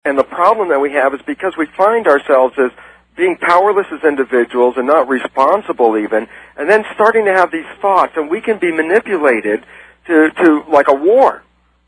the problem that we have is because we find ourselves as being powerless as individuals and not responsible even, and then starting to have these thoughts, and we can be manipulated to like a war.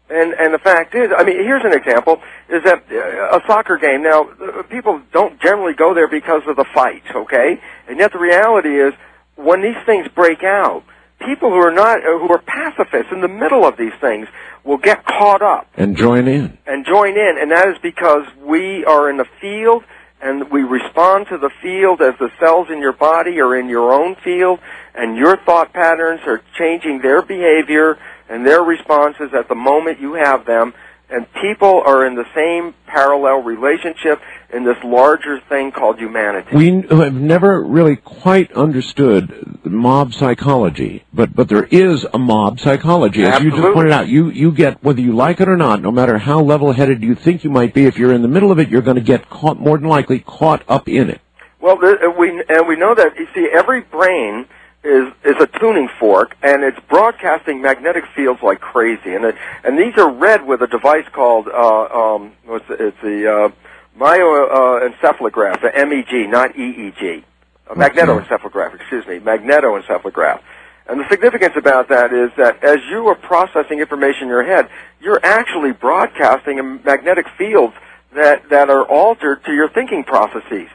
And the fact is, here's an example, is that a soccer game, now, people don't generally go there because of the fight, okay? And yet the reality is, when these things break out, people who are pacifists in the middle of these things will get caught up. And join in. And that is because we are in the field, and we respond to the field as the cells in your body are in your own field, and your thought patterns are changing their behavior and their responses at the moment you have them, and people are in the same parallel relationship in this larger thing called humanity. We have never really quite understood mob psychology, but there is a mob psychology, as Absolutely. You just pointed out. You get, whether you like it or not, no matter how level-headed you think you might be, if you're in the middle of it, you're going to get caught, more than likely, caught up in it. Well, we know that, you see, every brain is a tuning fork, and it's broadcasting magnetic fields like crazy. And these are read with a device called it's the myoencephalograph, the MEG, not EEG. Magnetoencephalograph, magnetoencephalograph. And the significance about that is that as you are processing information in your head, you're actually broadcasting magnetic fields that are altered to your thinking processes.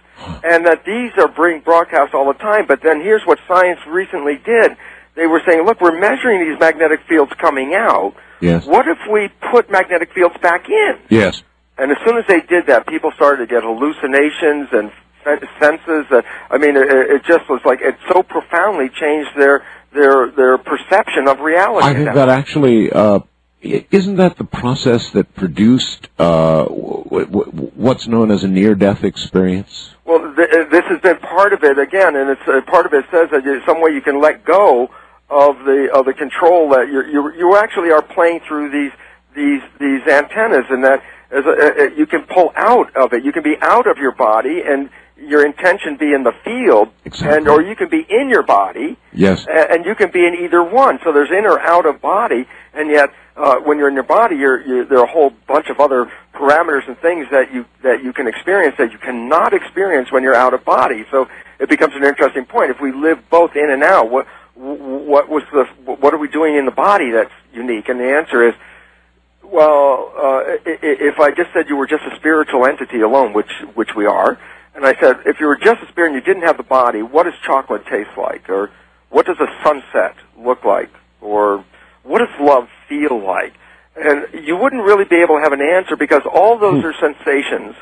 And that these are being broadcast all the time. But then here's what science recently did. They were saying, look, we're measuring these magnetic fields coming out. Yes. What if we put magnetic fields back in? Yes. And as soon as they did that, people started to get hallucinations and senses. It just was like it so profoundly changed their perception of reality. I think that actually... isn't that the process that produced what's known as a near-death experience? Well, this has been part of it again, and it's part of it says that there's some way you can let go of the control that you actually are playing through these antennas, and that you can pull out of it. You can be out of your body, and your intention be in the field, exactly. or you can be in your body, yes, and you can be in either one. So there's in or out of body, and yet when you're in your body, there are a whole bunch of other parameters and things that you can experience that you cannot experience when you're out of body. So it becomes an interesting point. If we live both in and out, what are we doing in the body that's unique? And the answer is, well, if I just said you were just a spiritual entity alone, which we are. And I said, if you were just a spirit and you didn't have the body, what does chocolate taste like? Or what does a sunset look like? Or what does love feel like? And you wouldn't really be able to have an answer because all those are sensations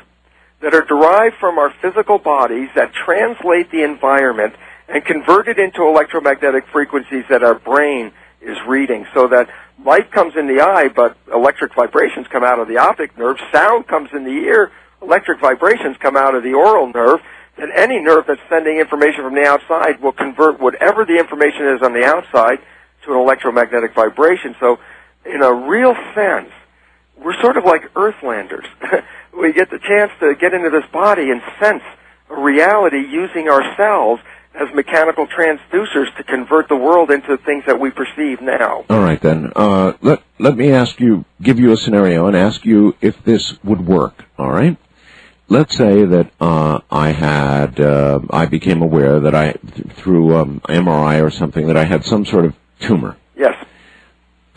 that are derived from our physical bodies that translate the environment and convert it into electromagnetic frequencies that our brain is reading. So that light comes in the eye, but electric vibrations come out of the optic nerve. Sound comes in the ear. Electric vibrations come out of the oral nerve, and any nerve that's sending information from the outside will convert whatever the information is on the outside to an electromagnetic vibration. So in a real sense, we're sort of like Earthlanders. We get the chance to get into this body and sense a reality using ourselves as mechanical transducers to convert the world into things that we perceive now. All right, then. Let me give you a scenario and ask you if this would work, all right? Let's say that I became aware that through MRI or something, that I had some sort of tumor. Yes.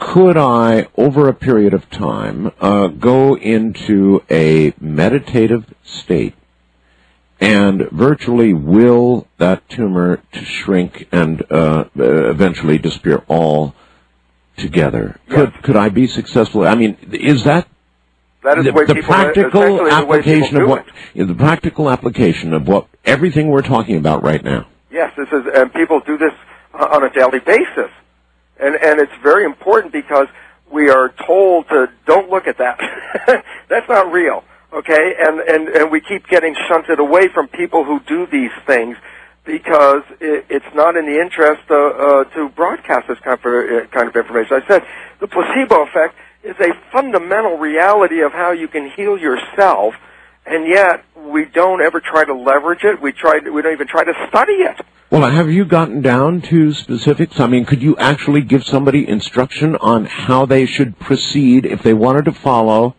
could I, over a period of time, go into a meditative state and virtually will that tumor to shrink and eventually disappear all together? Yes. Could I be successful? I mean, is that is the way the people, practical application of what it. the practical application of what everything we're talking about right now? Yes, this is, and people do this on a daily basis, and it's very important because we are told to don't look at that. That's not real, okay? And we keep getting shunted away from people who do these things because it's not in the interest to broadcast this kind of information. I said the placebo effect is a fundamental reality of how you can heal yourself, and yet we don't ever try to leverage it. We don't even try to study it. Well, have you gotten down to specifics? I mean, could you actually give somebody instruction on how they should proceed if they wanted to follow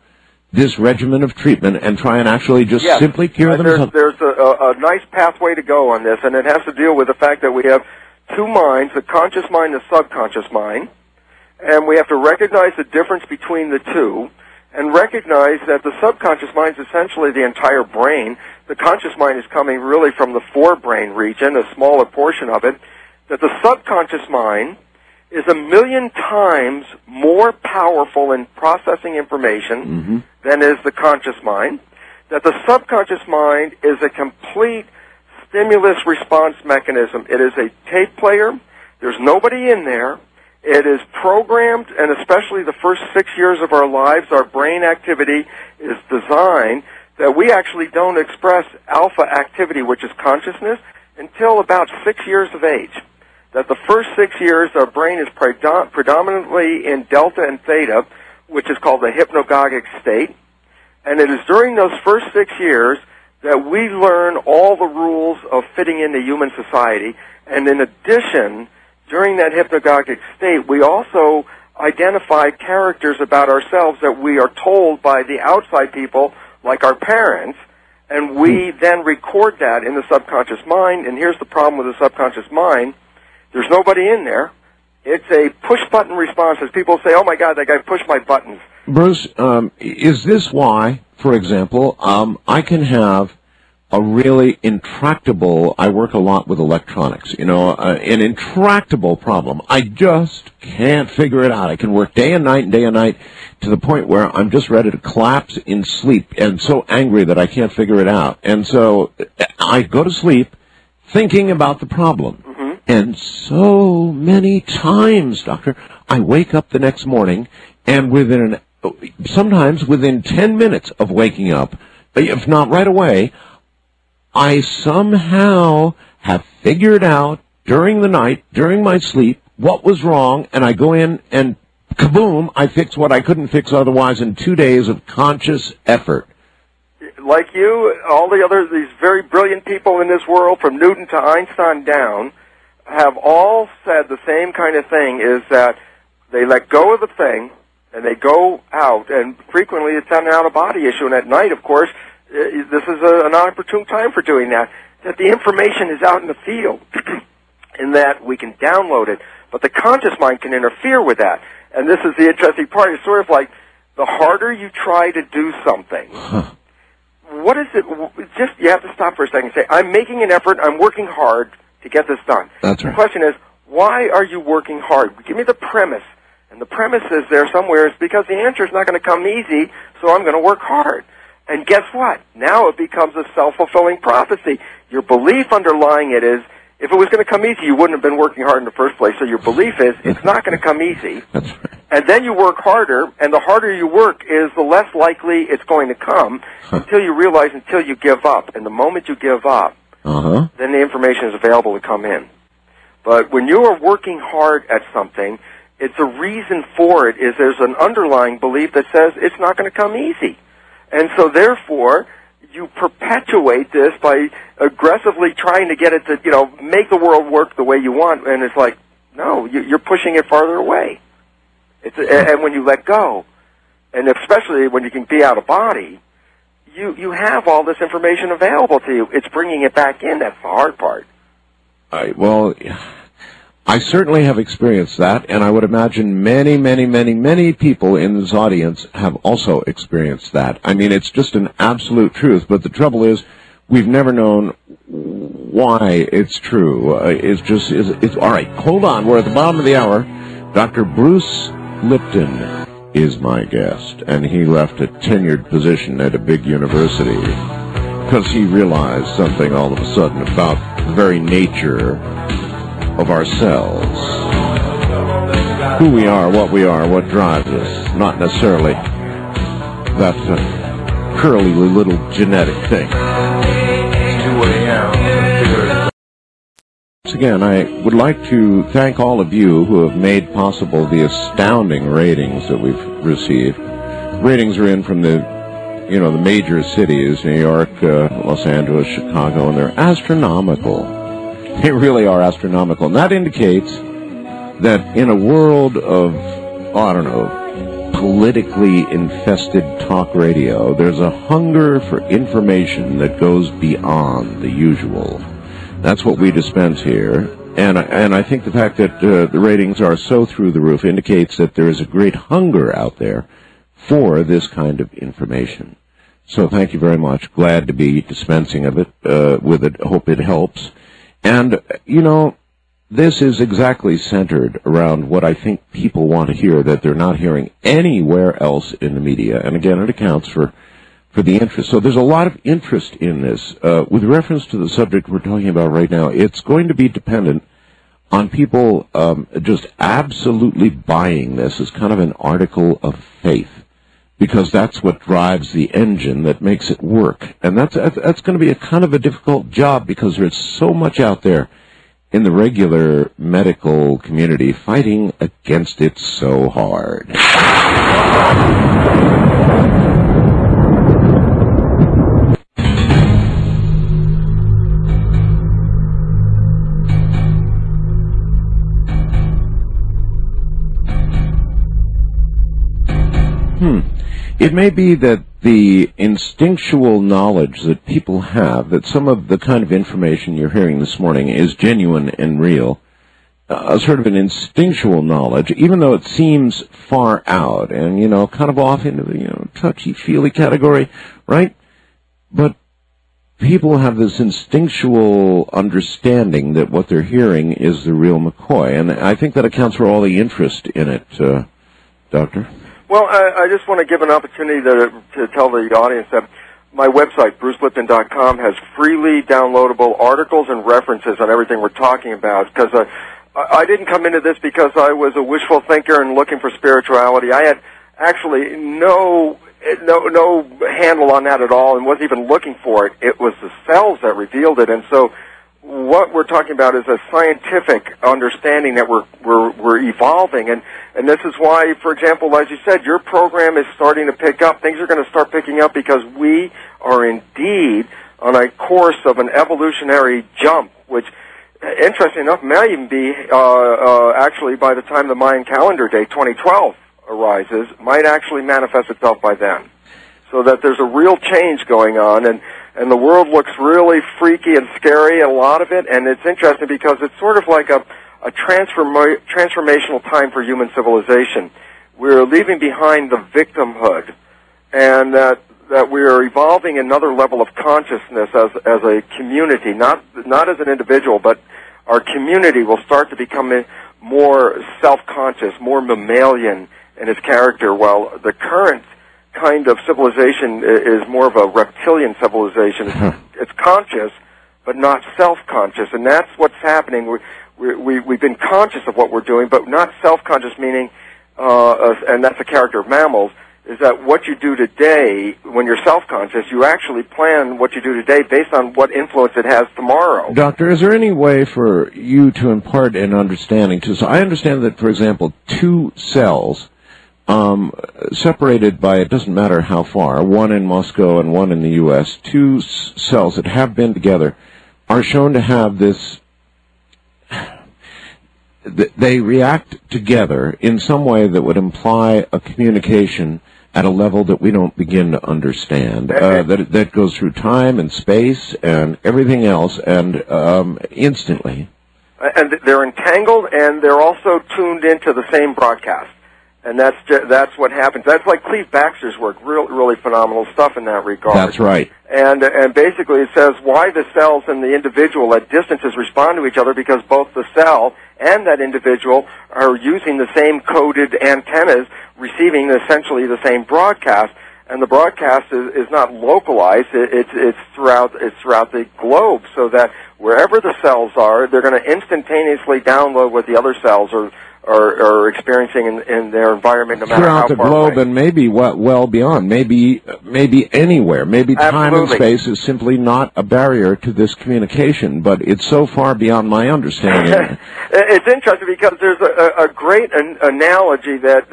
this regimen of treatment and try and actually just simply cure themselves? There's a nice pathway to go on this, and it has to deal with the fact that we have two minds, the conscious mind and the subconscious mind, and we have to recognize the difference between the two and recognize that the subconscious mind is essentially the entire brain. The conscious mind is coming really from the forebrain region, a smaller portion of it, that the subconscious mind is 1,000,000 times more powerful in processing information than is the conscious mind, that the subconscious mind is a complete stimulus response mechanism. It is a tape player. There's nobody in there. It is programmed, and especially the first 6 years of our lives, our brain activity is designed that we actually don't express alpha activity, which is consciousness, until about 6 years of age. That the first 6 years, our brain is predominantly in delta and theta, which is called the hypnagogic state. And it is during those first 6 years that we learn all the rules of fitting into human society. And in addition, during that hypnagogic state, we also identify characters about ourselves that we are told by the outside people, like our parents, and we then record that in the subconscious mind. And here's the problem with the subconscious mind. There's nobody in there. It's a push-button response. As people say, oh, my God, that guy pushed my buttons. Bruce, is this why, for example, I can have a really intractable, I work a lot with electronics, an intractable problem. I just can't figure it out. I can work day and night to the point where I'm just ready to collapse in sleep and so angry that I can't figure it out. And so I go to sleep thinking about the problem. And so many times, Doctor, I wake up the next morning and sometimes within 10 minutes of waking up, if not right away, I somehow have figured out during the night, during my sleep, what was wrong, and I go in and kaboom, I fix what I couldn't fix otherwise in 2 days of conscious effort. Like you, all these very brilliant people in this world, from Newton to Einstein down, have all said the same kind of thing, is that they let go of the thing and they go out, and frequently it's an out-of-body issue, and at night, of course, this is an opportune time for doing that the information is out in the field in that we can download it, but the conscious mind can interfere with that. And this is the interesting part. It's sort of like the harder you try to do something, what is it? Just, you have to stop for a second and say, I'm making an effort, I'm working hard to get this done. That's right. The question is, why are you working hard? Give me the premise. And the premise is there somewhere. It's because the answer is not going to come easy, so I'm going to work hard. And guess what? Now it becomes a self-fulfilling prophecy. Your belief underlying it is, if it was going to come easy, you wouldn't have been working hard in the first place. So your belief is, it's not going to come easy. That's right. And then you work harder, and the harder you work is the less likely it's going to come until you give up. And the moment you give up, then the information is available to come in. But when you are working hard at something, it's a reason for it is there's an underlying belief that says it's not going to come easy. And so therefore, you perpetuate this by aggressively trying to get it to, make the world work the way you want. And it's like, no, you're pushing it farther away. And when you let go, and especially when you can be out of body, you have all this information available to you. It's bringing it back in. That's the hard part. Well, I certainly have experienced that, and I would imagine many, many, many, many people in this audience have also experienced that. I mean, it's just an absolute truth, but the trouble is we've never known why it's true. It's all right, hold on. We're at the bottom of the hour. Dr. Bruce Lipton is my guest, and he left a tenured position at a big university because he realized something all of a sudden about the very nature of ourselves. Who we are, what drives us, not necessarily that curly little genetic thing. Once again, I would like to thank all of you who have made possible the astounding ratings that we've received. Ratings are in from the major cities, New York, Los Angeles, Chicago, and they're astronomical. They really are astronomical. And that indicates that in a world of, politically infested talk radio, there's a hunger for information that goes beyond the usual. That's what we dispense here, and I think the fact that the ratings are so through the roof indicates that there is a great hunger out there for this kind of information. So thank you very much. Glad to be dispensing of it with it. Hope it helps. And this is exactly centered around what I think people want to hear that they're not hearing anywhere else in the media. And again, it accounts for the interest. So there's a lot of interest in this. With reference to the subject we're talking about right now, it's going to be dependent on people just absolutely buying this as kind of an article of faith, because that's what drives the engine that makes it work. And that's going to be a kind of a difficult job because there's so much out there in the regular medical community fighting against it so hard. It may be that the instinctual knowledge that people have, that some of the kind of information you're hearing this morning is genuine and real, sort of an instinctual knowledge, even though it seems far out and, kind of off into the, touchy-feely category, right? But people have this instinctual understanding that what they're hearing is the real McCoy, and I think that accounts for all the interest in it, Doctor. Well, I just want to give an opportunity to tell the audience that my website, brucelipton.com, has freely downloadable articles and references on everything we're talking about, because I didn't come into this because I was a wishful thinker and looking for spirituality. I had actually no handle on that at all and wasn't even looking for it. It was the cells that revealed it, and so what we're talking about is a scientific understanding that we're evolving, and this is why, for example, as you said, your program is starting to pick up. Things are going to start picking up because we are indeed on a course of an evolutionary jump, which, interesting enough, may even be actually by the time the Mayan calendar day 2012 arises, might actually manifest itself by then. So that there's a real change going on, and the world looks really freaky and scary, a lot of it, and it's interesting because it's sort of like a transformational time for human civilization. We're leaving behind the victimhood, and that we are evolving another level of consciousness as a community, not as an individual, but our community will start to become more self-conscious, more mammalian in its character, while the current kind of civilization is more of a reptilian civilization. It's conscious, but not self-conscious, and that's what's happening. We've been conscious of what we're doing, but not self-conscious, meaning, and that's the character of mammals, is that what you do today, when you're self-conscious, you actually plan what you do today based on what influence it has tomorrow. Doctor, is there any way for you to impart an understanding to, so I understand that, for example, two cells separated by, it doesn't matter how far, one in Moscow and one in the U.S., two cells that have been together are shown to have this, they react together in some way that would imply a communication at a level that we don't begin to understand, that goes through time and space and everything else, and instantly. and they're entangled, and they're also tuned into the same broadcast. And that's what happens. That's like Cleve Baxter's work, really phenomenal stuff in that regard. That's right. And basically it says why the cells in the individual at distances respond to each other, because both the cell and that individual are using the same coded antennas, receiving essentially the same broadcast. And the broadcast is not localized. It's throughout the globe, so that wherever the cells are, they're going to instantaneously download what the other cells are experiencing in their environment, no matter how far away. Throughout the globe, and maybe well beyond, maybe anywhere. Maybe time and space is simply not a barrier to this communication, but it's so far beyond my understanding. It's interesting because there's a great analogy that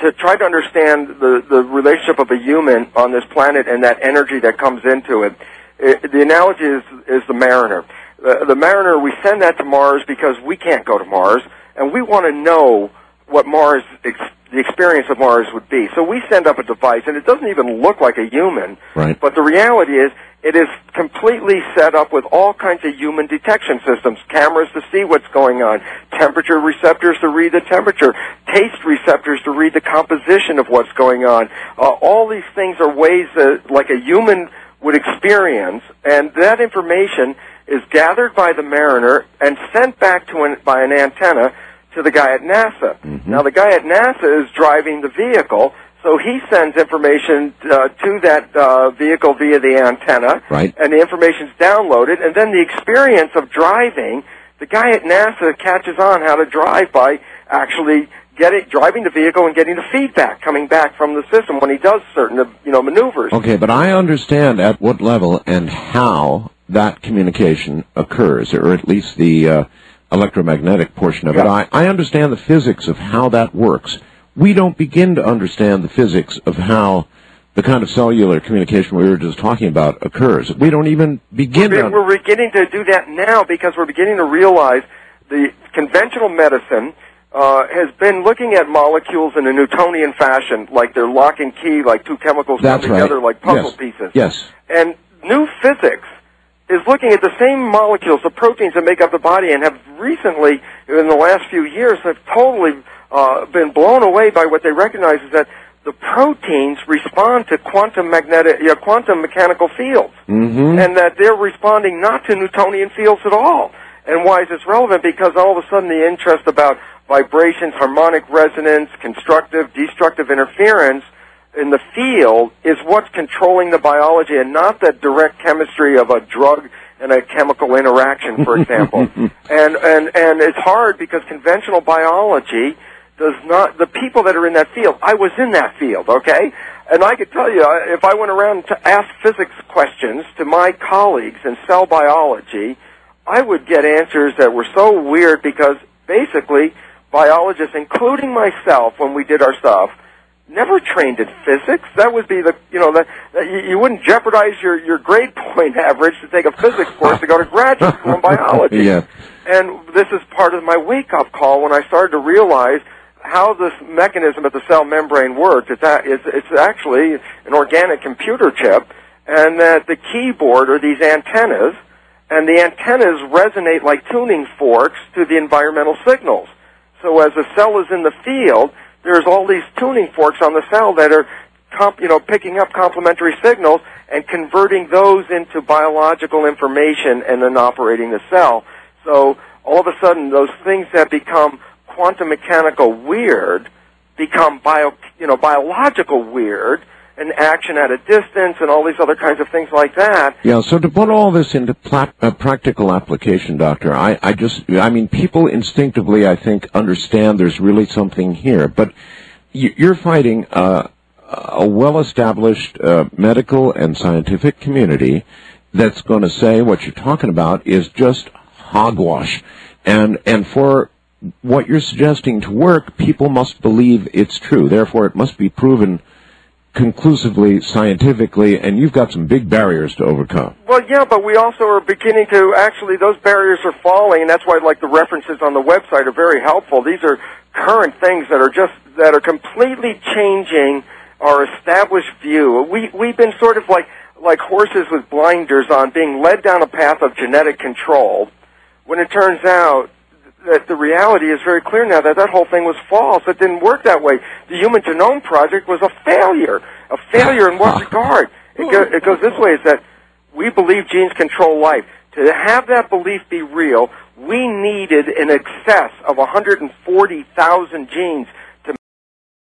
to try to understand the relationship of a human on this planet and that energy that comes into it. The analogy is the mariner. The mariner, we send that to Mars because we can't go to Mars, and we want to know what the experience of Mars would be. So we send up a device, and it doesn't even look like a human. Right. But the reality is, it is completely set up with all kinds of human detection systems, cameras to see what's going on, temperature receptors to read the temperature, taste receptors to read the composition of what's going on. All these things are ways that, like a human would experience, and that information is gathered by the mariner and sent back by an antenna to the guy at NASA. Mm-hmm. Now, the guy at NASA is driving the vehicle, so he sends information to that vehicle via the antenna, right. And the information's downloaded, and then the experience of driving, the guy at NASA catches on how to drive by actually driving the vehicle and getting the feedback coming back from the system when he does certain maneuvers. Okay, but I understand at what level and how that communication occurs, or at least the electromagnetic portion of it. I understand the physics of how that works. We don't begin to understand the physics of how the kind of cellular communication we were just talking about occurs. We don't even begin to... We're beginning to do that now because we're beginning to realize the conventional medicine has been looking at molecules in a Newtonian fashion, like they're lock and key, like two chemicals come together like puzzle pieces. Yes. And new physics is looking at the same molecules, the proteins that make up the body, and have recently, in the last few years, have totally been blown away by what they recognize is that the proteins respond to quantum mechanical fields, mm-hmm. and that they're responding not to Newtonian fields at all. And why is this relevant? Because all of a sudden the interest about vibrations, harmonic resonance, constructive, destructive interference in the field is what's controlling the biology, and not the direct chemistry of a drug and a chemical interaction, for example. and it's hard because conventional biology does not, the people that are in that field, I was in that field, okay? And I could tell you, if I went around to ask physics questions to my colleagues in cell biology, I would get answers that were so weird because basically biologists, including myself when we did our stuff, never trained in physics. That would be you wouldn't jeopardize your grade point average to take a physics course to go to graduate school in biology. Yeah. And this is part of my wake-up call when I started to realize how this mechanism at the cell membrane works. It's actually an organic computer chip, and that the keyboard are these antennas, and the antennas resonate like tuning forks to the environmental signals. So as the cell is in the field, there's all these tuning forks on the cell that are picking up complementary signals and converting those into biological information and then operating the cell. So all of a sudden, those things that become quantum mechanical weird become biological weird, and action at a distance and all these other kinds of things like that. Yeah, so to put all this into practical application, Doctor, I mean, people instinctively, I think, understand there's really something here, but you're fighting a well-established medical and scientific community that's going to say what you're talking about is just hogwash. And for what you're suggesting to work, people must believe it's true. Therefore, it must be proven conclusively, scientifically, and you've got some big barriers to overcome. Well, yeah, but we also are beginning to, actually, those barriers are falling, and that's why, like, the references on the website are very helpful. These are current things that are completely changing our established view. We've been sort of like horses with blinders on, being led down a path of genetic control, when it turns out that the reality is very clear now that that whole thing was false. It didn't work that way. The Human Genome Project was a failure. A failure in what regard? It goes this way, is that we believe genes control life. To have that belief be real, we needed in excess of 140,000 genes to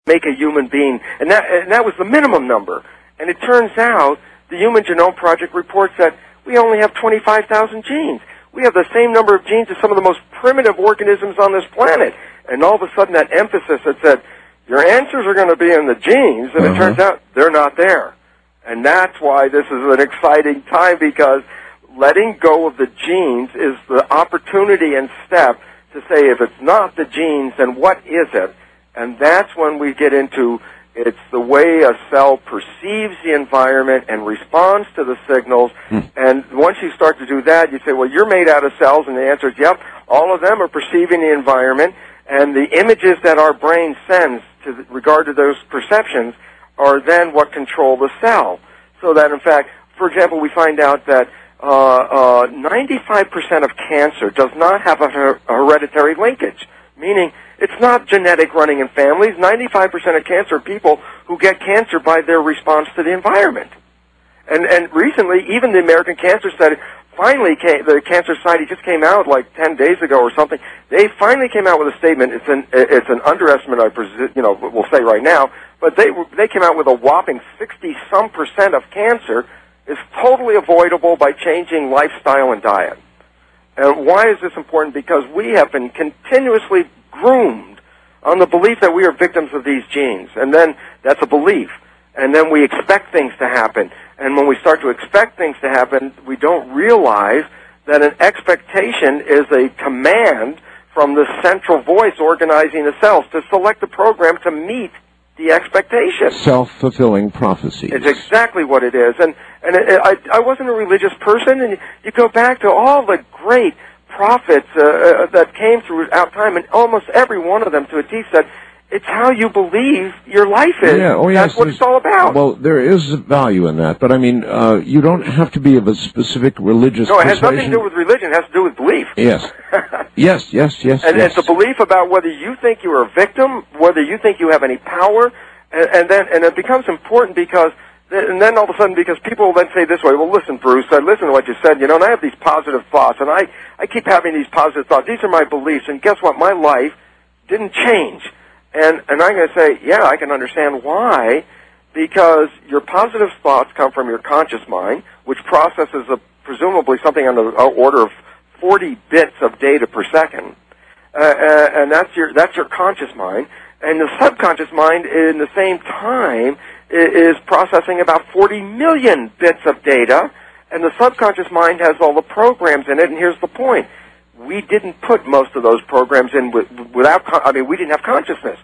make a human being. And that was the minimum number. And it turns out the Human Genome Project reports that we only have 25,000 genes. We have the same number of genes as some of the most primitive organisms on this planet. And all of a sudden that emphasis that said, your answers are going to be in the genes, and it turns out they're not there. And that's why this is an exciting time, because letting go of the genes is the opportunity and step to say, if it's not the genes, then what is it? And that's when we get into, it's the way a cell perceives the environment and responds to the signals. And once you start to do that, you say, well, you're made out of cells, and the answer is, yep, all of them are perceiving the environment, and the images that our brain sends to regard to those perceptions are then what control the cell. So that, in fact, for example, we find out that 95% of cancer does not have a hereditary linkage, meaning it's not genetic running in families. 95% of cancer are people who get cancer by their response to the environment. And recently, even the American Cancer Study, finally the Cancer Society just came out like 10 days ago or something. They finally came out with a statement. It's an underestimate, we'll say right now, but they came out with a whopping 60-some% of cancer is totally avoidable by changing lifestyle and diet. And why is this important? Because we have been continuously groomed on the belief that we are victims of these genes. And then that's a belief. And then we expect things to happen. And when we start to expect things to happen, we don't realize that an expectation is a command from the central voice organizing the cells to select a program to meet the expectation. Self-fulfilling prophecies. It's exactly what it is. And I wasn't a religious person, and you go back to all the great prophets that came throughout time, and almost every one of them to a T said, it's how you believe your life is. Yeah, That's what it's all about. Well, there is value in that, but I mean, you don't have to be of a specific religious No, it has persuasion. nothing to do with religion. It has to do with belief. Yes. yes. And it's a belief about whether you think you're a victim, whether you think you have any power, and it becomes important because, and then all of a sudden, because people will then say this way, well, listen, Bruce, I listen to what you said, and I have these positive thoughts, and I keep having these positive thoughts. These are my beliefs, and guess what? My life didn't change. And I'm going to say, yeah, I can understand why, because your positive thoughts come from your conscious mind, which processes presumably something on the order of 40 bits of data per second, and that's your conscious mind. And the subconscious mind, in the same time, is processing about 40 million bits of data, and the subconscious mind has all the programs in it. And here's the point. We didn't put most of those programs in we didn't have consciousness.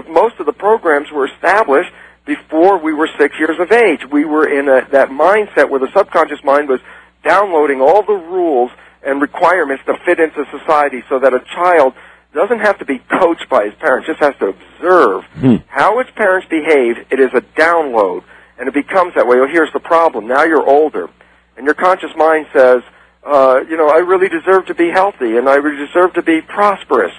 Most of the programs were established before we were 6 years of age. We were in that mindset where the subconscious mind was downloading all the rules and requirements to fit into society, so that a child doesn't have to be coached by his parents, just has to observe how its parents behave. It is a download, and it becomes that way. Well, here's the problem. Now you're older, and your conscious mind says, I really deserve to be healthy, and I really deserve to be prosperous.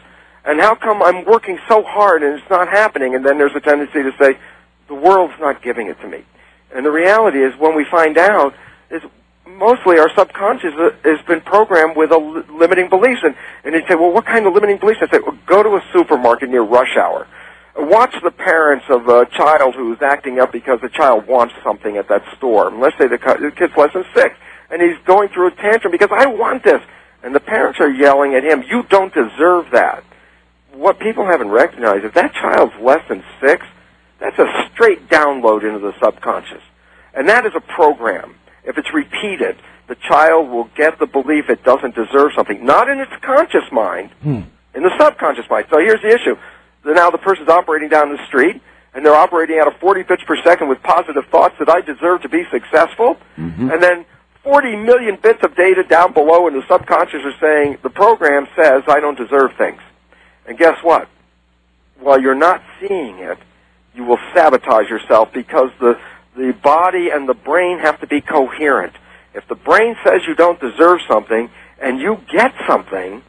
And how come I'm working so hard and it's not happening? And then there's a tendency to say, the world's not giving it to me. And the reality is, when we find out, is mostly our subconscious has been programmed with limiting beliefs. And you say, well, what kind of limiting beliefs? I say, well, go to a supermarket near rush hour. Watch the parents of a child who's acting up because the child wants something at that store. And let's say the kid's less than 6. And he's going through a tantrum because I want this. And the parents are yelling at him, you don't deserve that. What people haven't recognized, if that child's less than 6, that's a straight download into the subconscious. And that is a program. If it's repeated, the child will get the belief it doesn't deserve something, not in its conscious mind, in the subconscious mind. So here's the issue. Now the person's operating down the street, and they're operating at a 40 bits per second with positive thoughts that I deserve to be successful, and then 40 million bits of data down below in the subconscious are saying, the program says I don't deserve things. And guess what? While you're not seeing it, you will sabotage yourself, because the body and the brain have to be coherent. If the brain says you don't deserve something, and you get something,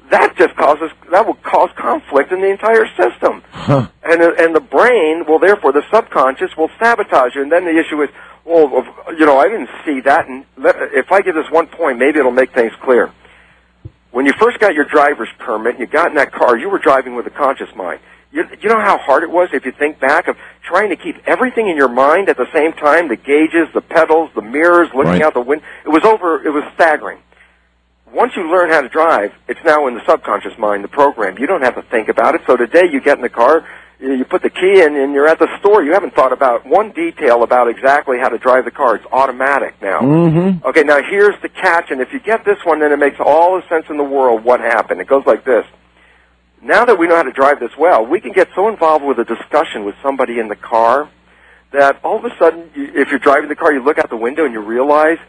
that will cause conflict in the entire system. Huh. And the brain will, therefore, the subconscious will sabotage you. And then the issue is, well, I didn't see that, and if I give this one point, maybe it'll make things clear. When you first got your driver's permit and you got in that car, you were driving with a conscious mind. You know how hard it was, if you think back, of trying to keep everything in your mind at the same time, the gauges, the pedals, the mirrors, looking out the window. It was staggering. Once you learn how to drive, it's now in the subconscious mind, the program. You don't have to think about it. So today you get in the car, you put the key in, and you're at the store. You haven't thought about one detail about exactly how to drive the car. It's automatic now. Mm-hmm. Okay, now here's the catch, and if you get this one, then it makes all the sense in the world what happened. It goes like this. Now that we know how to drive this well, we can get so involved with a discussion with somebody in the car that all of a sudden, if you're driving the car, you look out the window and you realize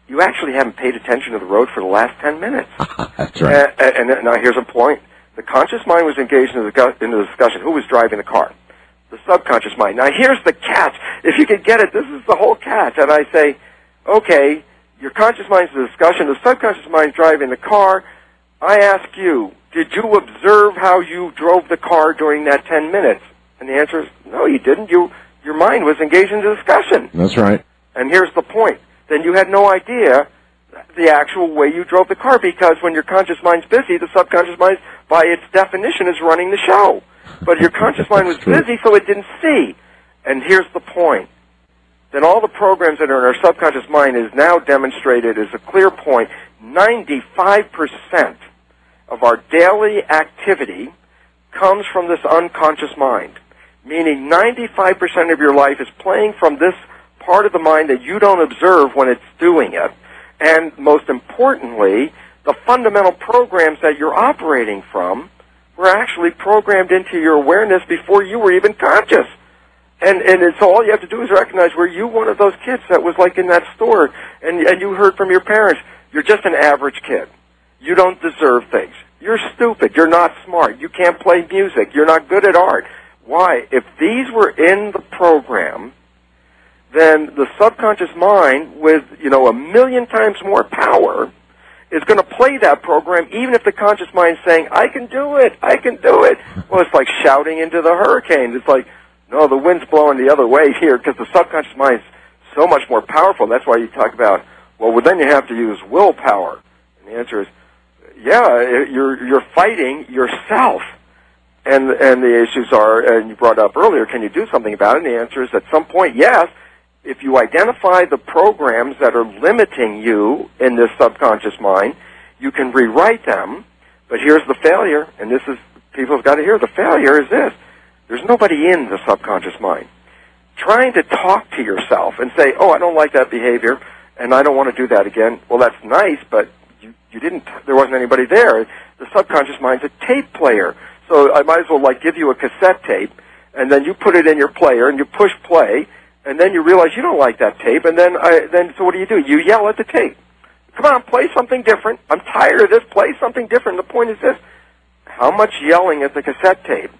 you actually haven't paid attention to the road for the last 10 minutes. That's right. And now here's a point. The conscious mind was engaged in the discussion. Who was driving the car? The subconscious mind. Now here's the catch. If you can get it, this is the whole catch. And I say, okay, your conscious mind's in the discussion. The subconscious mind's driving the car. I ask you, did you observe how you drove the car during that 10 minutes? And the answer is, no, you didn't. Your mind was engaged in the discussion. That's right. And here's the point. Then you had no idea the actual way you drove the car, because when your conscious mind's busy, the subconscious mind, by its definition, is running the show. But your conscious mind was busy, so it didn't see. And here's the point. Then all the programs that are in our subconscious mind is now demonstrated as a clear point. 95% of our daily activity comes from this unconscious mind, meaning 95% of your life is playing from this part of the mind that you don't observe when it's doing it. And most importantly, the fundamental programs that you're operating from were actually programmed into your awareness before you were even conscious. And so all you have to do is recognize, were you one of those kids that was like in that store and you heard from your parents, you're just an average kid. You don't deserve things. You're stupid. You're not smart. You can't play music. You're not good at art. Why? If these were in the program, then the subconscious mind, with, 1,000,000 times more power, is going to play that program, even if the conscious mind is saying, I can do it, I can do it. Well, it's like shouting into the hurricane. It's like, no, the wind's blowing the other way here, because the subconscious mind is so much more powerful. That's why you talk about, well, then you have to use willpower. And the answer is, yeah, you're fighting yourself. And the issues are, and you brought up earlier, can you do something about it? And the answer is, at some point, yes. If you identify the programs that are limiting you in this subconscious mind, you can rewrite them. But here's the failure, and this is, people have got to hear, the failure is this. There's nobody in the subconscious mind. Trying to talk to yourself and say, oh, I don't like that behavior, and I don't want to do that again. Well, that's nice, but there wasn't anybody there. The subconscious mind's a tape player. So I might as well give you a cassette tape, and then you put it in your player, and you push play, and then you realize you don't like that tape, and then so what do? You yell at the tape. Come on, play something different. I'm tired of this. Play something different. The point is this. How much yelling at the cassette tape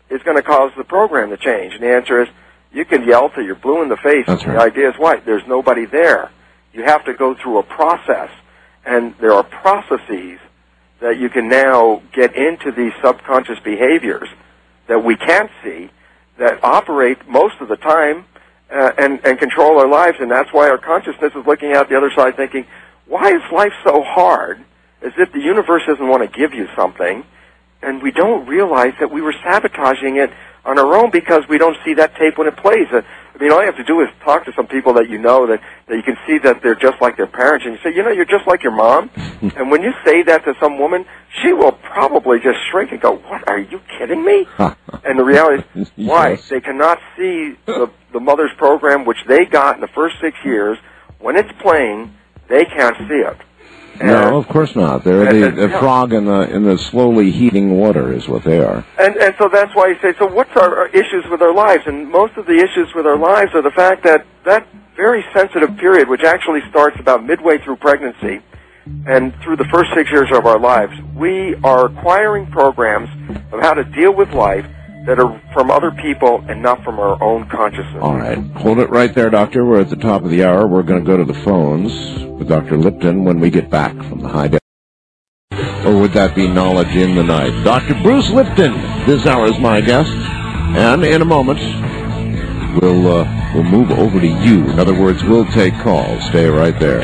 is going to cause the program to change? And the answer is, you can yell till you're blue in the face. That's right. The idea is what? There's nobody there. You have to go through a process, and there are processes that you can now get into these subconscious behaviors that we can't see, that operate most of the time and control our lives. And that's why our consciousness is looking out the other side thinking, why is life so hard? As if the universe doesn't want to give you something. And we don't realize that we were sabotaging it on our own because we don't see that tape when it plays. All you have to do is talk to some people that you know that you can see that they're just like their parents, and you say, you're just like your mom. And when you say that to some woman, she will probably just shrink and go, what, are you kidding me? And the reality is, why? Yes. They cannot see the mother's program, which they got in the first 6 years. When it's playing, they can't see it. No, of course not. They're the frog in the slowly heating water is what they are. And so that's why you say, so what's our issues with our lives? And most of the issues with our lives are the fact that that very sensitive period, which actually starts about midway through pregnancy and through the first 6 years of our lives, we are acquiring programs of how to deal with life that are from other people and not from our own consciousness. All right. Hold it right there, Doctor. We're at the top of the hour. We're going to go to the phones with Dr. Lipton when we get back from the high Or would that be knowledge in the night? Dr. Bruce Lipton, this hour is my guest. And in a moment, we'll move over to you. In other words, we'll take calls. Stay right there.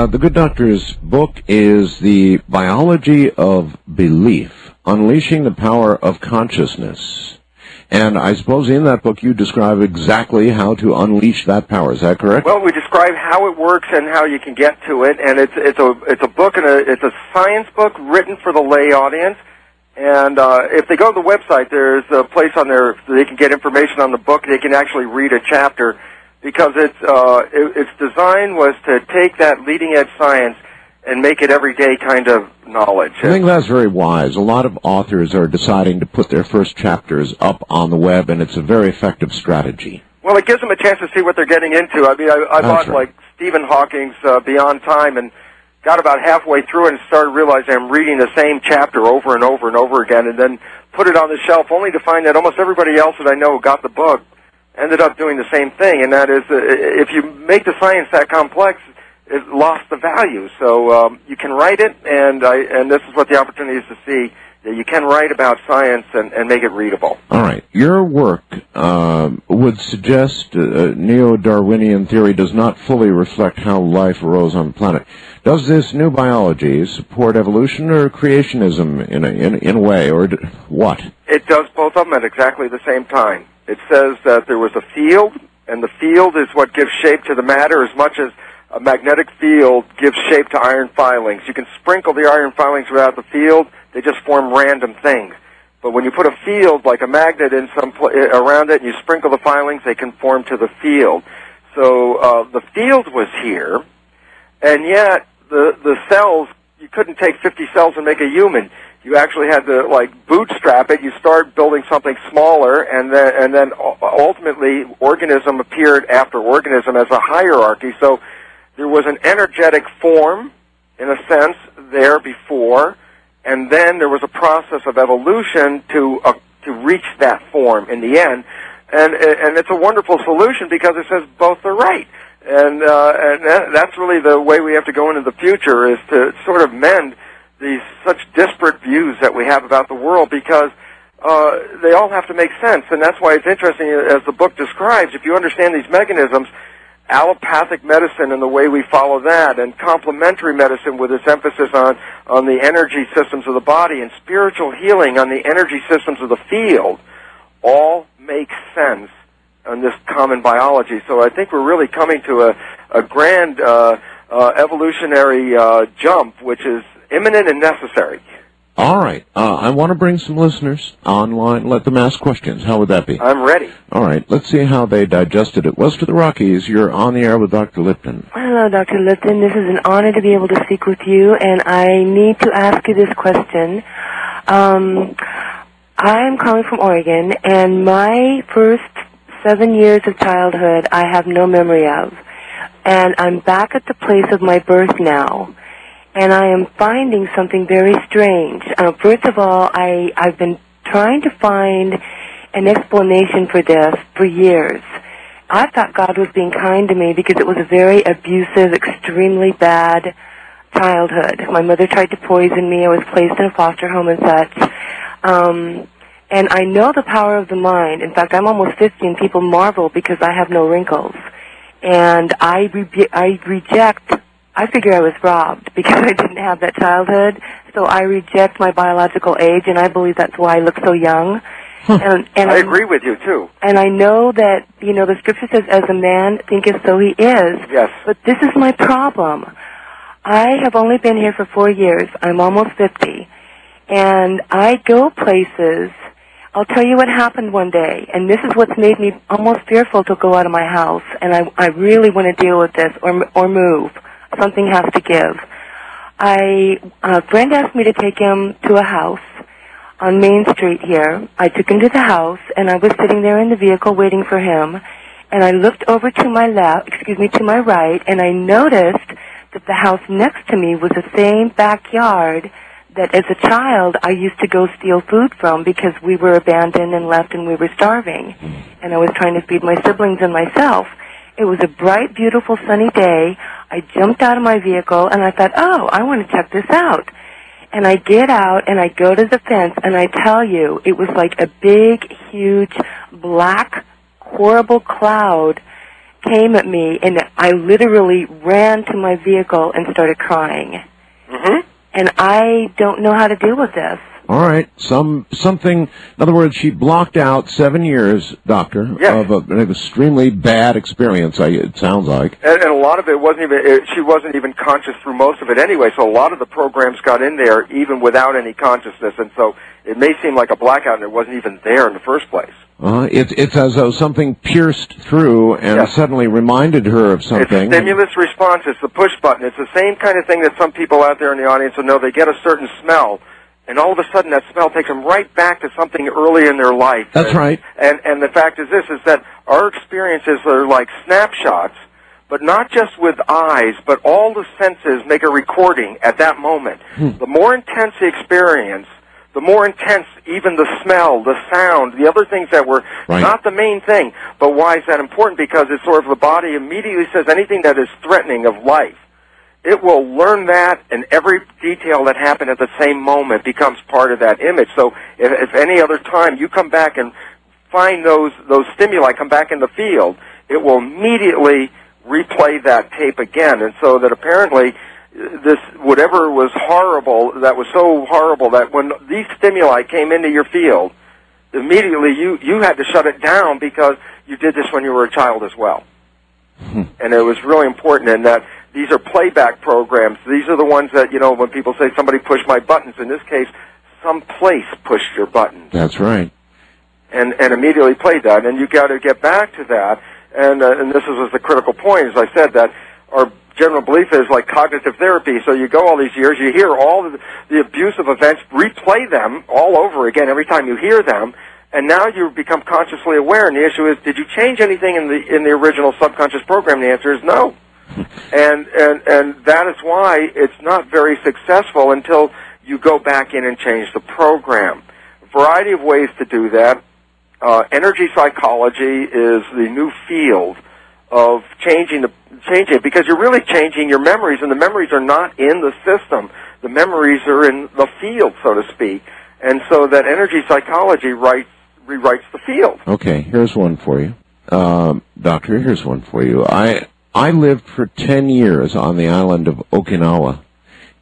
The good doctor's book is The Biology of Belief, Unleashing the Power of Consciousness. And I suppose in that book you describe exactly how to unleash that power. Is that correct? Well, we describe how it works and how you can get to it. And it's a book, and it's a science book written for the lay audience. And if they go to the website, there's a place on there so they can get information on the book. They can actually read a chapter, because its design was to take that leading-edge science and make it everyday kind of knowledge. I think that's very wise. A lot of authors are deciding to put their first chapters up on the web, and it's a very effective strategy. Well, it gives them a chance to see what they're getting into. I mean, I bought, like, Stephen Hawking's Beyond Time, and got about halfway through it and started realizing I'm reading the same chapter over and over and over again, and then put it on the shelf, only to find that almost everybody else that I know who got the book ended up doing the same thing, and that is, if you make the science that complex, it lost the value. So you can write it, and this is what the opportunity is to see, that you can write about science and make it readable. All right. Your work would suggest neo-Darwinian theory does not fully reflect how life arose on the planet. Does this new biology support evolution or creationism in a way, or what? It does both of them at exactly the same time. It says that there was a field, and the field is what gives shape to the matter as much as a magnetic field gives shape to iron filings. You can sprinkle the iron filings without the field. They just form random things. But when you put a field, like a magnet, in around it, and you sprinkle the filings, they conform to the field. So the field was here, and yet the cells, you couldn't take 50 cells and make a human. You actually had to, like, bootstrap it. You start building something smaller, and then ultimately organism appeared after organism as a hierarchy. So there was an energetic form, in a sense, there before, and then there was a process of evolution to reach that form in the end. And it's a wonderful solution because it says both are right. And that's really the way we have to go into the future, is to sort of mend these such disparate views that we have about the world, because they all have to make sense. And that's why it's interesting, as the book describes, if you understand these mechanisms, allopathic medicine and the way we follow that, and complementary medicine with its emphasis on the energy systems of the body, and spiritual healing on the energy systems of the field, all make sense on this common biology. So I think we're really coming to a grand evolutionary jump, which is imminent and necessary. All right. I want to bring some listeners online. Let them ask questions. How would that be? I'm ready. All right. Let's see how they digested it. West of the Rockies, you're on the air with Dr. Lipton. Hello, Dr. Lipton. This is an honor to be able to speak with you, and I need to ask you this question. I'm calling from Oregon, and my first 7 years of childhood I have no memory of. And I'm back at the place of my birth now. And I am finding something very strange. First of all, I've been trying to find an explanation for this for years. I thought God was being kind to me because it was a very abusive, extremely bad childhood. My mother tried to poison me. I was placed in a foster home and such. And I know the power of the mind. In fact, I'm almost 50 and people marvel because I have no wrinkles. And I figure I was robbed because I didn't have that childhood, so I reject my biological age, and I believe that's why I look so young. And I agree with you, too. And I know that, the Scripture says, as a man thinketh, so he is. Yes. But this is my problem. I have only been here for 4 years. I'm almost 50. And I go places. I'll tell you what happened one day, and this is what's made me almost fearful to go out of my house, and I really want to deal with this or move. Something has to give. A friend asked me to take him to a house on Main Street here. I took him to the house, and I was sitting there in the vehicle waiting for him, and I looked over to my right, and I noticed that the house next to me was the same backyard that as a child I used to go steal food from because we were abandoned and left and we were starving. And I was trying to feed my siblings and myself. It was a bright, beautiful, sunny day. I jumped out of my vehicle and I thought, oh, I want to check this out. And I get out and I go to the fence and I tell you, it was like a big, huge, black, horrible cloud came at me, and I literally ran to my vehicle and started crying. Mm-hmm. And I don't know how to deal with this. All right. Something, in other words, she blocked out 7 years, Doctor, yes, of an extremely bad experience, it sounds like. And a lot of it wasn't even, she wasn't even conscious through most of it anyway, so a lot of the programs got in there even without any consciousness, and so it may seem like a blackout and it wasn't even there in the first place. It's as though something pierced through and suddenly reminded her of something. It's stimulus response. It's the push button. It's the same kind of thing that some people out there in the audience will know. They get a certain smell, and all of a sudden that smell takes them right back to something early in their life. That's right. And the fact is this, is that our experiences are like snapshots, but not just with eyes, but all the senses make a recording at that moment. The more intense the experience, the more intense even the smell, the sound, the other things that were not the main thing. But why is that important? Because it's sort of the body immediately says anything that is threatening of life, it will learn that, and every detail that happened at the same moment becomes part of that image. So if any other time you come back and find those stimuli come back in the field, it will immediately replay that tape again. And so that apparently this, whatever was horrible, that was so horrible that when these stimuli came into your field, immediately you had to shut it down because you did this when you were a child as well. And it was really important in that these are playback programs. These are the ones that, you know, when people say somebody pushed my buttons, in this case, some place pushed your buttons. That's right. And immediately played that. And you got to get back to that. And this was the critical point, as I said, that our general belief is like cognitive therapy. So you go all these years, you hear all the abusive events, replay them all over again every time you hear them, and now you become consciously aware. And the issue is, did you change anything in the original subconscious program? The answer is no. And that is why it's not very successful until you go back in and change the program. A variety of ways to do that. Energy psychology is the new field of changing it, because you're really changing your memories, and the memories are not in the system. The memories are in the field, so to speak. And so that energy psychology rewrites the field. Okay, here's one for you. Doctor, here's one for you. I lived for 10 years on the island of Okinawa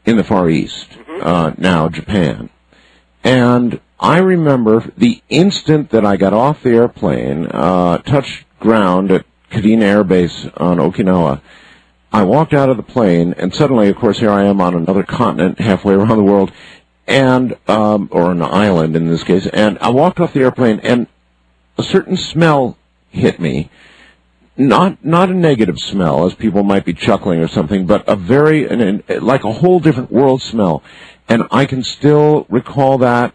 in the Far East, now Japan. And I remember the instant that I got off the airplane, touched ground at Kadena Air Base on Okinawa, I walked out of the plane, and suddenly, of course, here I am on another continent, halfway around the world, and or an island in this case, and I walked off the airplane, and a certain smell hit me. Not a negative smell, as people might be chuckling or something, but like a whole different world smell. And I can still recall that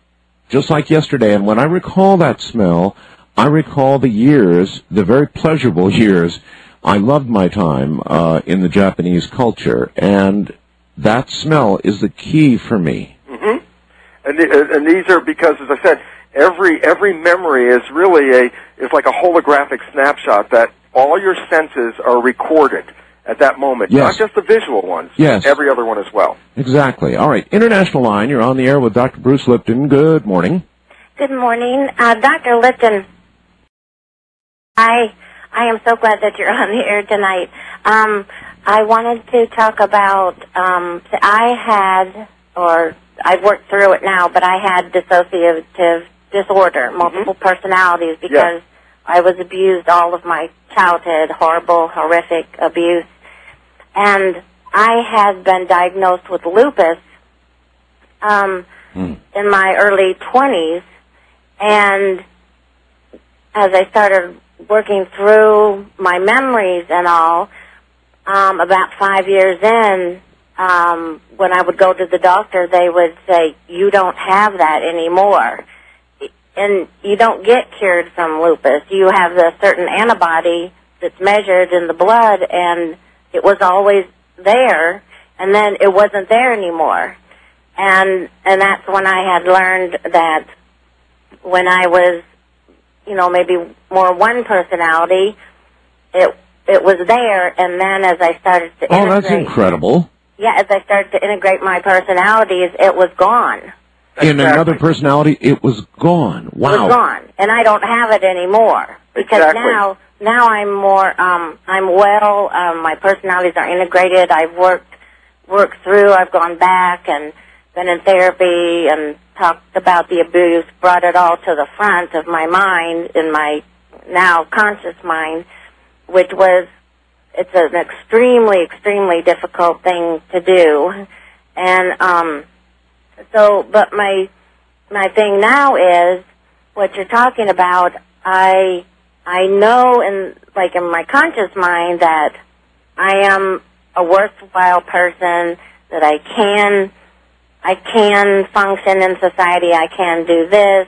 just like yesterday. And when I recall that smell, I recall the years, the very pleasurable years. I loved my time in the Japanese culture, and that smell is the key for me. Mm-hmm. And these are because, as I said, every memory is really it's like a holographic snapshot that all your senses are recorded at that moment. Yes. Not just the visual ones. Yes. Every other one as well. Exactly. All right. International line. You're on the air with Dr. Bruce Lipton. Good morning. Good morning. Dr. Lipton, I am so glad that you're on the air tonight. I wanted to talk about, I've worked through it now, but I had dissociative disorder, multiple personalities, because I was abused all of my childhood, horrific abuse. And I had been diagnosed with lupus in my early 20s. And as I started working through my memories and all, about 5 years in, when I would go to the doctor, they would say, you don't have that anymore. And you don't get cured from lupus. You have a certain antibody that's measured in the blood, and it was always there. and then it wasn't there anymore. And that's when I had learned that when I was, maybe more one personality, it was there, and then as I started to integrate... Oh, that's incredible. Yeah, as I started to integrate my personalities, it was gone. In another personality, it was gone. Wow. It was gone, and I don't have it anymore. Because now I'm more, my personalities are integrated. I've worked through, I've gone back and been in therapy and talked about the abuse, brought it all to the front of my mind, in my now conscious mind, which was, it's an extremely, extremely difficult thing to do. And, but my thing now is, what you're talking about, I know in my conscious mind that I am a worthwhile person, that I can function in society, I can do this,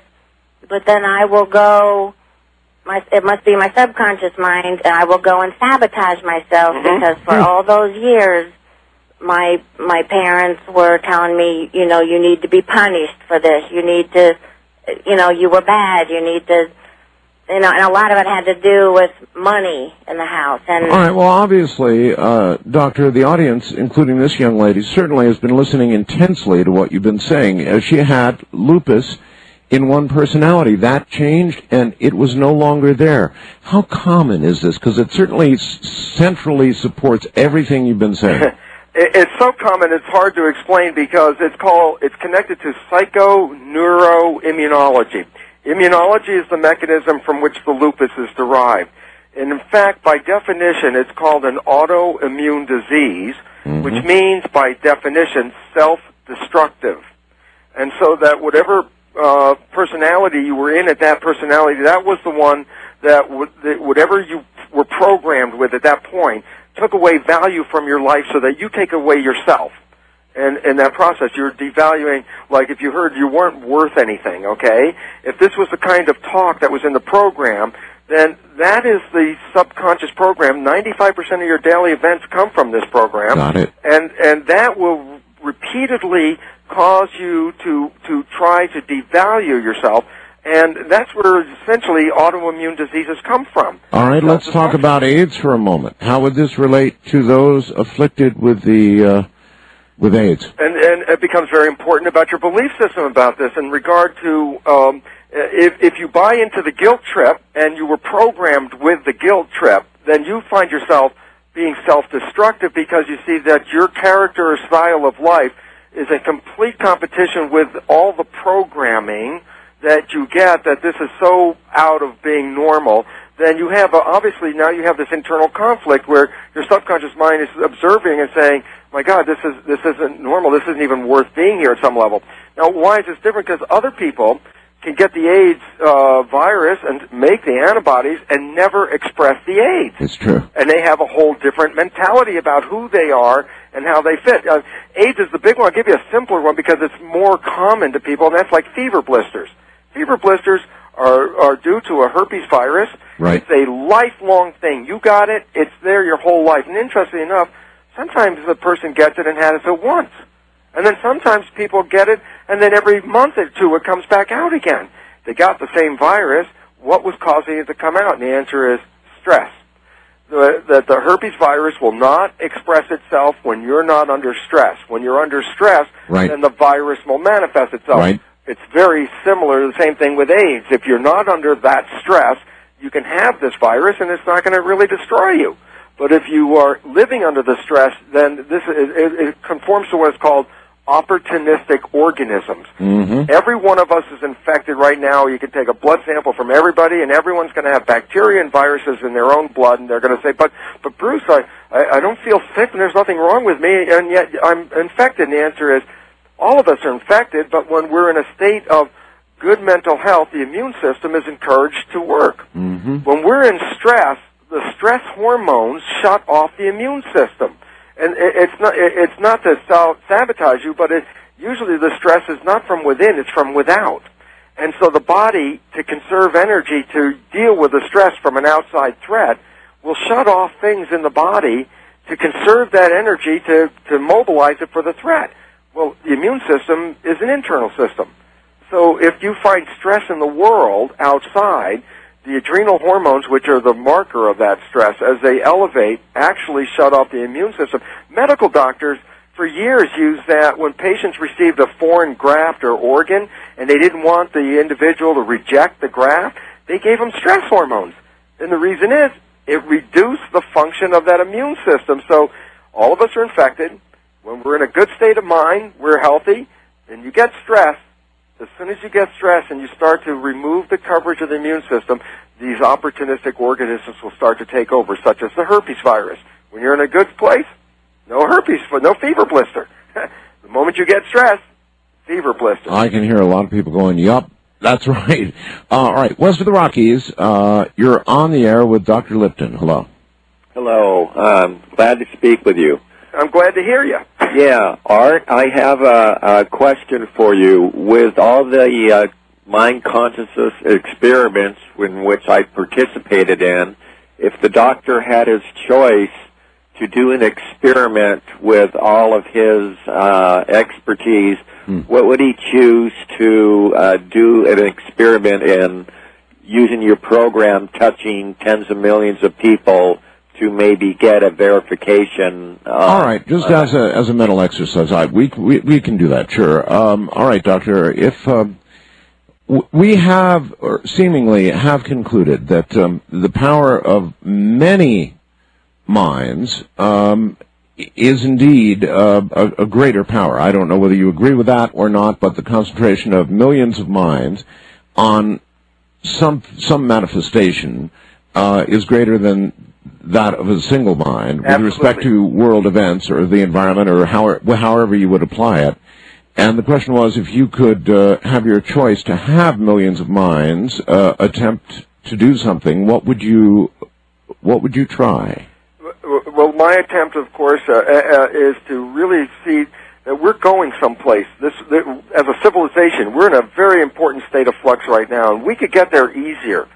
but then I will go, it must be my subconscious mind, and I will go and sabotage myself because for all those years, my parents were telling me, you need to be punished for this, you need to, you were bad, you need to, and a lot of it had to do with money in the house. And all right, well, obviously, Doctor, the audience, including this young lady, certainly has been listening intensely to what you've been saying. She had lupus in one personality. That changed, and it was no longer there. How common is this? Because it certainly centrally supports everything you've been saying. It's so common, it's hard to explain because it's connected to psychoneuroimmunology. Immunology is the mechanism from which the lupus is derived. And in fact, by definition, it's called an autoimmune disease, which means, by definition, self-destructive. And so that whatever personality you were in at that personality, that was the one that whatever you were programmed with at that point took away value from your life so that you take away yourself. And in that process, you're devaluing, like if you heard you weren't worth anything, okay? If this was the kind of talk that was in the program, then that is the subconscious program. 95% of your daily events come from this program. Got it. And that will repeatedly cause you to try to devalue yourself. And that's where essentially autoimmune diseases come from. All right, let's talk about AIDS for a moment. How would this relate to those afflicted with with AIDS? And it becomes very important about your belief system about this in regard to if you buy into the guilt trip and you were programmed with the guilt trip, then you find yourself being self-destructive because you see that your character or style of life is a complete competition with all the programming that you get, that this is so out of being normal. Then you have, obviously now you have this internal conflict where your subconscious mind is observing and saying, my God, this isn't normal, this isn't even worth being here at some level. Now, why is this different? Because other people can get the AIDS virus and make the antibodies and never express the AIDS. It's true. And they have a whole different mentality about who they are and how they fit. AIDS is the big one. I'll give you a simpler one because it's more common to people, and that's like fever blisters. Fever blisters are due to a herpes virus. Right. It's a lifelong thing. You got it, it's there your whole life. And interestingly enough, sometimes the person gets it and has it once. And then sometimes people get it, and then every month or two it comes back out again. They got the same virus. What was causing it to come out? And the answer is stress. That the herpes virus will not express itself when you're not under stress. When you're under stress, then the virus will manifest itself. Right. It's very similar, the same thing with AIDS. If you're not under that stress, you can have this virus, and it's not going to really destroy you. But if you are living under the stress, then it conforms to what is called opportunistic organisms. Every one of us is infected right now. You can take a blood sample from everybody, and everyone's going to have bacteria and viruses in their own blood, and they're going to say, but Bruce, I don't feel sick, and there's nothing wrong with me, and yet I'm infected. And the answer is, all of us are infected, but when we're in a state of good mental health, the immune system is encouraged to work. When we're in stress, the stress hormones shut off the immune system. And it's not to sabotage you, but usually the stress is not from within, it's from without. And so the body, to conserve energy to deal with the stress from an outside threat, will shut off things in the body to conserve that energy to mobilize it for the threat. Well, the immune system is an internal system. So if you find stress in the world outside, the adrenal hormones, which are the marker of that stress, as they elevate, actually shut off the immune system. Medical doctors for years used that when patients received a foreign graft or organ and they didn't want the individual to reject the graft, they gave them stress hormones. And the reason is it reduced the function of that immune system. So all of us are infected. When we're in a good state of mind, we're healthy, and you get stressed. As soon as you get stressed and you start to remove the coverage of the immune system, these opportunistic organisms will start to take over, such as the herpes virus. When you're in a good place, no herpes, no fever blister. The moment you get stressed, fever blister. I can hear a lot of people going, yup, that's right. All right, west of the Rockies, you're on the air with Dr. Lipton. Hello. Hello. Glad to speak with you. I'm glad to hear you. Yeah, Art, I have a question for you. With all the mind consciousness experiments in which I participated in, if the doctor had his choice to do an experiment with all of his expertise, what would he choose to do an experiment in using your program touching tens of millions of people to maybe get a verification? All right, just as a mental exercise, we can do that, sure. All right, Doctor, if we have, or seemingly have concluded that the power of many minds is indeed a greater power. I don't know whether you agree with that or not, but the concentration of millions of minds on some manifestation is greater than that of a single mind with respect to world events or the environment or however you would apply it. And the question was, if you could have your choice to have millions of minds attempt to do something, what would you try? Well, my attempt, of course, is to really see that we're going someplace. As a civilization, we're in a very important state of flux right now, and we could get there easier,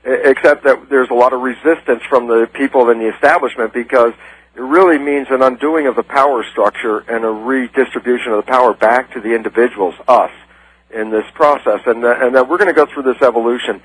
except that there's a lot of resistance from the people in the establishment, because it really means an undoing of the power structure and a redistribution of the power back to the individuals, us, in this process. And that we're going to go through this evolution.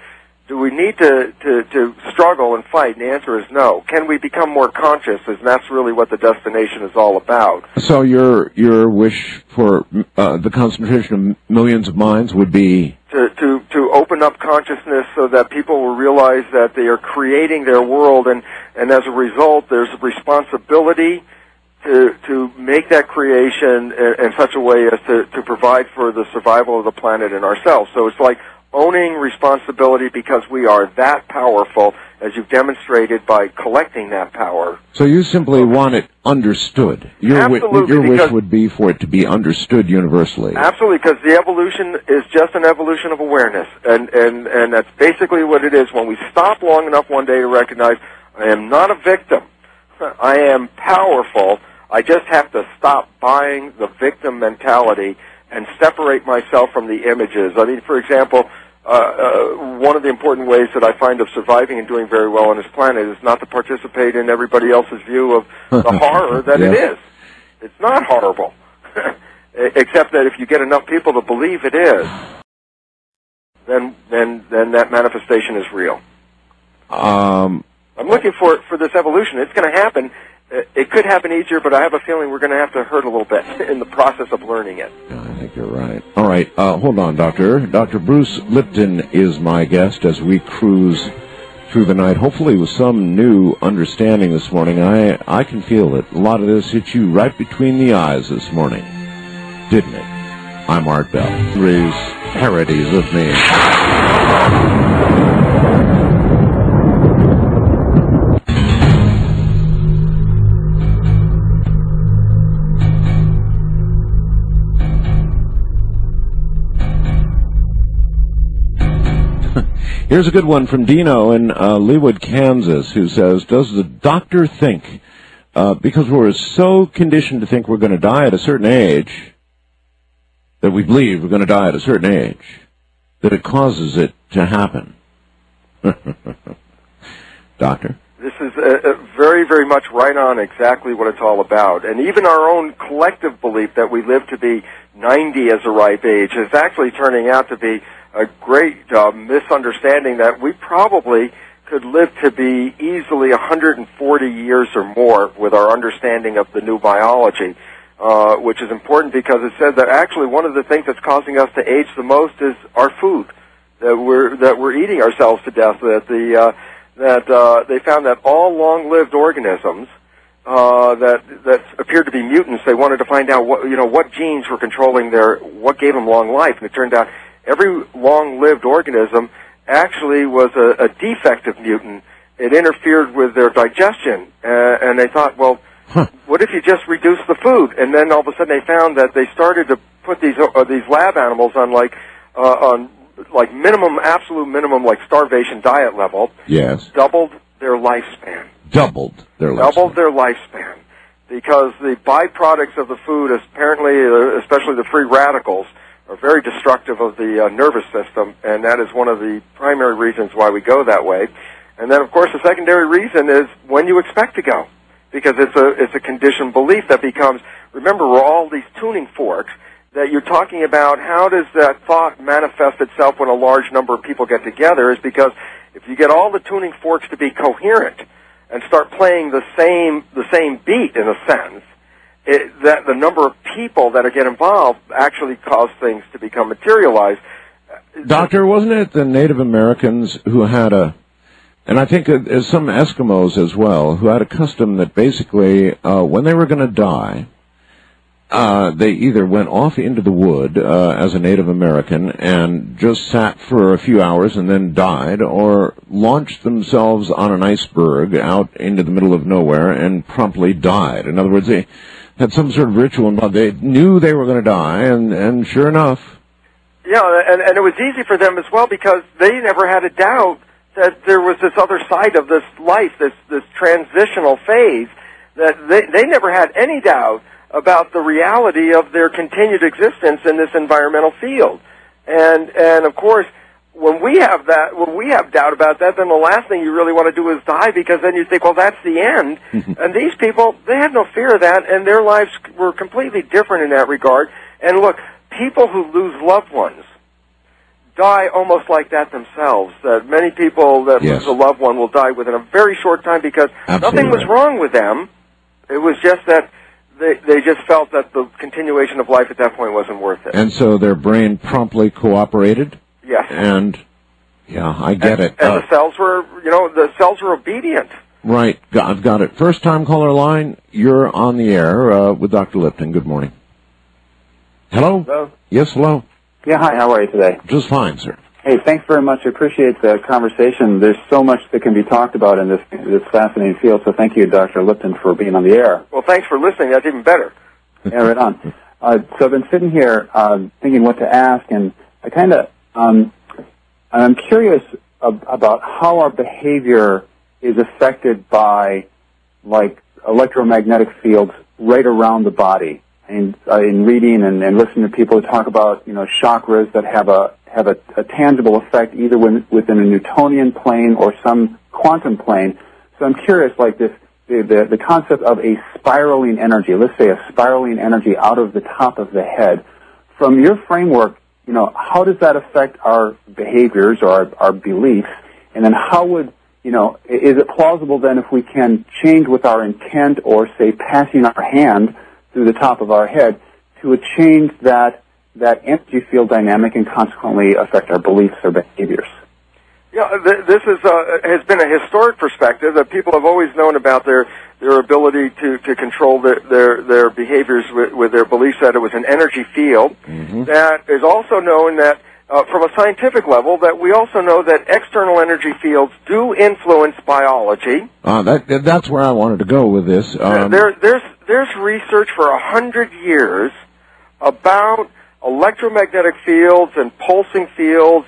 Do we need to struggle and fight? And the answer is no. Can we become more conscious? And that's really what the destination is all about. So your wish for the concentration of millions of minds would be to open up consciousness so that people will realize that they are creating their world, and as a result, there's a responsibility to make that creation in such a way as to provide for the survival of the planet and ourselves. So it's like owning responsibility because we are that powerful, as you've demonstrated by collecting that power. So you simply want it understood. Your wish would be for it to be understood universally. Absolutely, because the evolution is just an evolution of awareness, and that's basically what it is. When we stop long enough one day to recognize, I am not a victim, I am powerful, I just have to stop buying the victim mentality and separate myself from the images. I mean, for example, one of the important ways that I find of surviving and doing very well on this planet is not to participate in everybody else's view of the horror that it is. It's not horrible, except that if you get enough people to believe it is, then that manifestation is real. I'm looking for this evolution. It's going to happen. It could happen easier, but I have a feeling we're going to have to hurt a little bit in the process of learning it. Yeah, I think you're right. All right, hold on, Doctor. Dr. Bruce Lipton is my guest as we cruise through the night, hopefully with some new understanding this morning. I can feel it. A lot of this hit you right between the eyes this morning, didn't it? I'm Art Bell. Raise parodies of me. Here's a good one from Dino in Leawood, Kansas, who says, does the doctor think, because we're so conditioned to think we're going to die at a certain age, that we believe we're going to die at a certain age, that it causes it to happen? Doctor? This is very, very much right on exactly what it's all about. And even our own collective belief that we live to be 90 as a ripe age is actually turning out to be a great misunderstanding that we probably could live to be easily 140 years or more with our understanding of the new biology, which is important because it says that actually one of the things that's causing us to age the most is our food, that we're eating ourselves to death. That they found that all long-lived organisms that appeared to be mutants, they wanted to find out what genes were controlling what gave them long life, and it turned out every long-lived organism actually was a defective mutant. It interfered with their digestion, and they thought, well, what if you just reduce the food? And then all of a sudden they found that they started to put these lab animals on minimum, absolute minimum, like starvation diet level. Yes. Doubled their lifespan. Doubled their lifespan. Because the byproducts of the food, apparently, especially the free radicals, are very destructive of the nervous system, and that is one of the primary reasons why we go that way. And then, of course, the secondary reason is when you expect to go, because it's a conditioned belief that becomes, remember, we're all these tuning forks, that you're talking about how does that thought manifest itself when a large number of people get together is because if you get all the tuning forks to be coherent and start playing the same beat in a sense, that the number of people that get involved actually cause things to become materialized. Doctor, wasn't it the Native Americans who had and I think some Eskimos as well, who had a custom that basically when they were going to die, they either went off into the wood as a Native American and just sat for a few hours and then died, or launched themselves on an iceberg out into the middle of nowhere and promptly died. In other words, they had some sort of ritual involved. They knew they were going to die, and sure enough. Yeah, and it was easy for them as well because they never had a doubt that there was this other side of this life, this transitional phase, that they never had any doubt about the reality of their continued existence in this environmental field. And of course, when we have doubt about that, then the last thing you really want to do is die, because then you think, well, that's the end. And these people, they had no fear of that, and their lives were completely different in that regard. And look, people who lose loved ones die almost like that themselves. That many people that lose a loved one will die within a very short time because nothing was wrong with them. It was just that they just felt that the continuation of life at that point wasn't worth it. And so their brain promptly cooperated? Yes. And, yeah, I get it. And the cells were obedient. Right. I've got it. First time caller line, you're on the air with Dr. Lipton. Good morning. Hello? Hello? Yes, hello. Yeah, hi, how are you today? Just fine, sir. Hey, thanks very much. I appreciate the conversation. There's so much that can be talked about in this fascinating field, so thank you, Dr. Lipton, for being on the air. Well, thanks for listening. That's even better. Yeah, right on. So I've been sitting here thinking what to ask, and I kind of, I'm curious about how our behavior is affected by, like, electromagnetic fields right around the body. And in reading and listening to people talk about, chakras that have a tangible effect either within a Newtonian plane or some quantum plane. So I'm curious, like the concept of a spiraling energy, let's say a spiraling energy out of the top of the head. From your framework, how does that affect our behaviors or our beliefs? And then how would, is it plausible then if we can change with our intent or, say, passing our hand through the top of our head to change that energy field dynamic and consequently affect our beliefs or behaviors? Yeah, this has been a historic perspective that people have always known about their ability to control their behaviors with their beliefs, that it was an energy field. Mm-hmm. That is also known that from a scientific level, that we also know that external energy fields do influence biology. That's where I wanted to go with this. There's research for 100 years about electromagnetic fields and pulsing fields,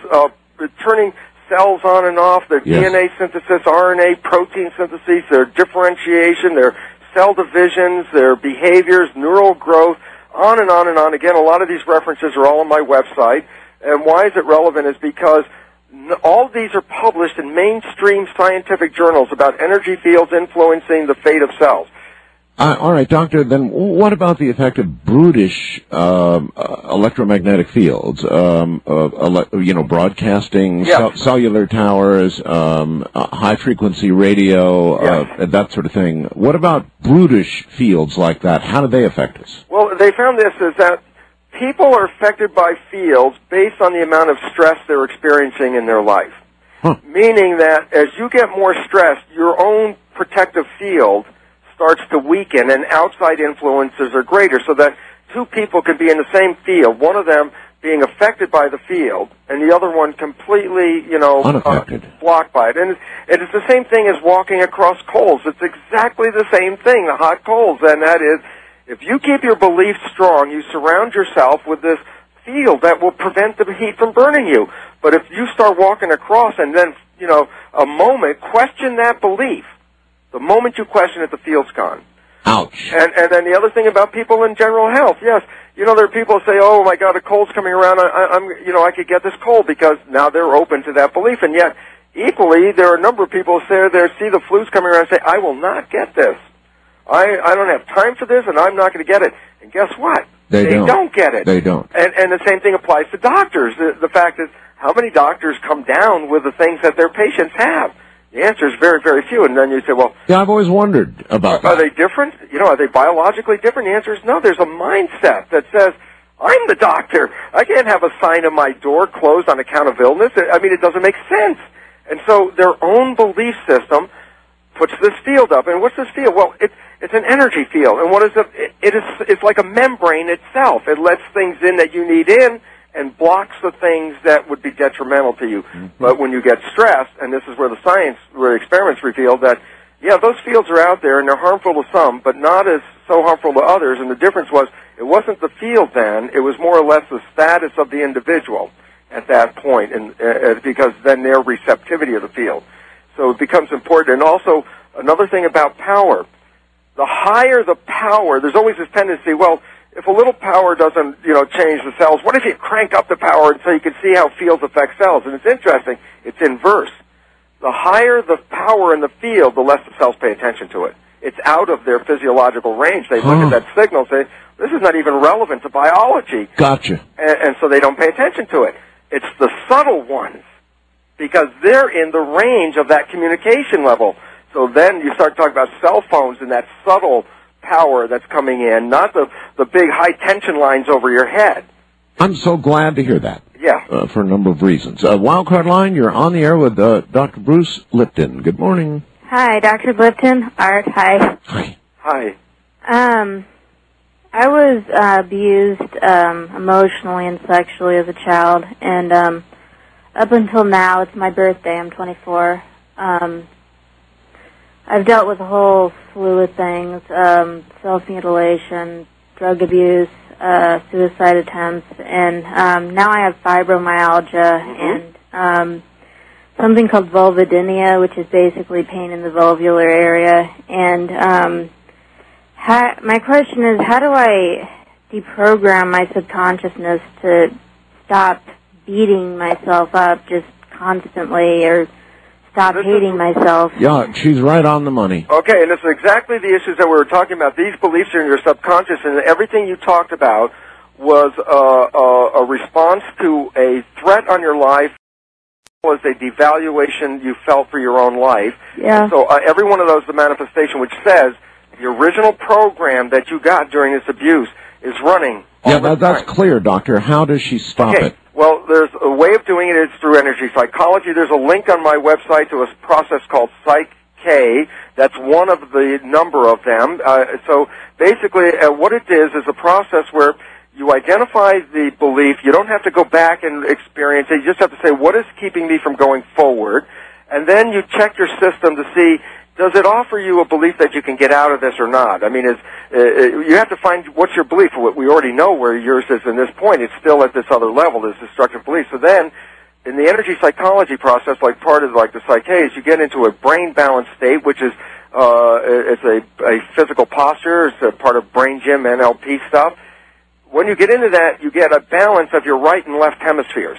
turning cells on and off, their DNA synthesis, RNA, protein synthesis, their differentiation, their cell divisions, their behaviors, neural growth, on and on and on. Again, a lot of these references are all on my website. And why is it relevant is because all these are published in mainstream scientific journals about energy fields influencing the fate of cells. All right, Doctor, then what about the effect of brutish electromagnetic fields, broadcasting, cellular towers, high-frequency radio, that sort of thing? What about brutish fields like that? How do they affect us? Well, they found this is that people are affected by fields based on the amount of stress they're experiencing in their life. Meaning that as you get more stressed, your own protective field starts to weaken and outside influences are greater, so that two people can be in the same field, one of them being affected by the field and the other one completely, unaffected, blocked by it. And it's the same thing as walking across coals. It's exactly the same thing, the hot coals, and that is, if you keep your belief strong, you surround yourself with this field that will prevent the heat from burning you. But if you start walking across and then, a moment, question that belief. The moment you question it, the field's gone. Ouch. And then the other thing about people in general health, yes, there are people who say, oh my God, a cold's coming around, I could get this cold, because now they're open to that belief. And yet, equally, there are a number of people who see the flu's coming around and say, I will not get this. I don't have time for this, and I'm not going to get it. And guess what? They don't get it. They don't. And the same thing applies to doctors. The fact is, how many doctors come down with the things that their patients have? The answer is very, very few. And then you say, well... Yeah, I've always wondered about that. Are they different? Are they biologically different? The answer is no. There's a mindset that says, I'm the doctor. I can't have a sign on my door closed on account of illness. It doesn't make sense. And so their own belief system puts this field up. And what's this field? Well, it's an energy field. And what is it? It's like a membrane itself. It lets things in that you need in and blocks the things that would be detrimental to you. Mm-hmm. But when you get stressed, and this is where the experiments revealed that, those fields are out there and they're harmful to some, but not as so harmful to others. And the difference was, it wasn't the field then, it was more or less the status of the individual at that point, and because then their receptivity of the field. So it becomes important. And also, another thing about power, the higher the power, there's always this tendency, well, if a little power doesn't, change the cells, what if you crank up the power so you can see how fields affect cells? And it's interesting. It's inverse. The higher the power in the field, the less the cells pay attention to it. It's out of their physiological range. They look at that signal, say, this is not even relevant to biology. Gotcha. And so they don't pay attention to it. It's the subtle ones, because they're in the range of that communication level. So then you start talking about cell phones and that subtle power that's coming in, not the big high-tension lines over your head. I'm so glad to hear that. Yeah. For a number of reasons. Wildcard line, you're on the air with Dr. Bruce Lipton. Good morning. Hi, Dr. Lipton. Art, hi. Hi. Hi. I was abused emotionally and sexually as a child, and up until now, it's my birthday, I'm 24. I've dealt with a whole slew of things, self-mutilation, drug abuse, suicide attempts, and now I have fibromyalgia and something called vulvodynia, which is basically pain in the vulvular area. And my question is, how do I deprogram my subconsciousness to stop beating myself up just constantly, or stop hating myself? Yeah, she's right on the money. Okay, and this is exactly the issues that we were talking about. These beliefs are in your subconscious, and everything you talked about was a response to a threat on your life, was a devaluation you felt for your own life. Yeah. So every one of those, the manifestation, which says the original program that you got during this abuse is running. Yeah, that's clear, Doctor. How does she stop it? Well, there's a way of doing it. It's through energy psychology. There's a link on my website to a process called Psych-K. That's one of the number of them. So basically, what it is a process where you identify the belief. You don't have to go back and experience it. You just have to say, what is keeping me from going forward? And then you check your system to see, does it offer you a belief that you can get out of this or not? I mean, you have to find what's your belief. We already know where yours is in this point. It's still at this other level, this destructive belief. So then, in the energy psychology process, like part of the Psych-K, you get into a brain balance state, which is it's a physical posture. It's a part of brain gym, NLP stuff. When you get into that, you get a balance of your right and left hemispheres.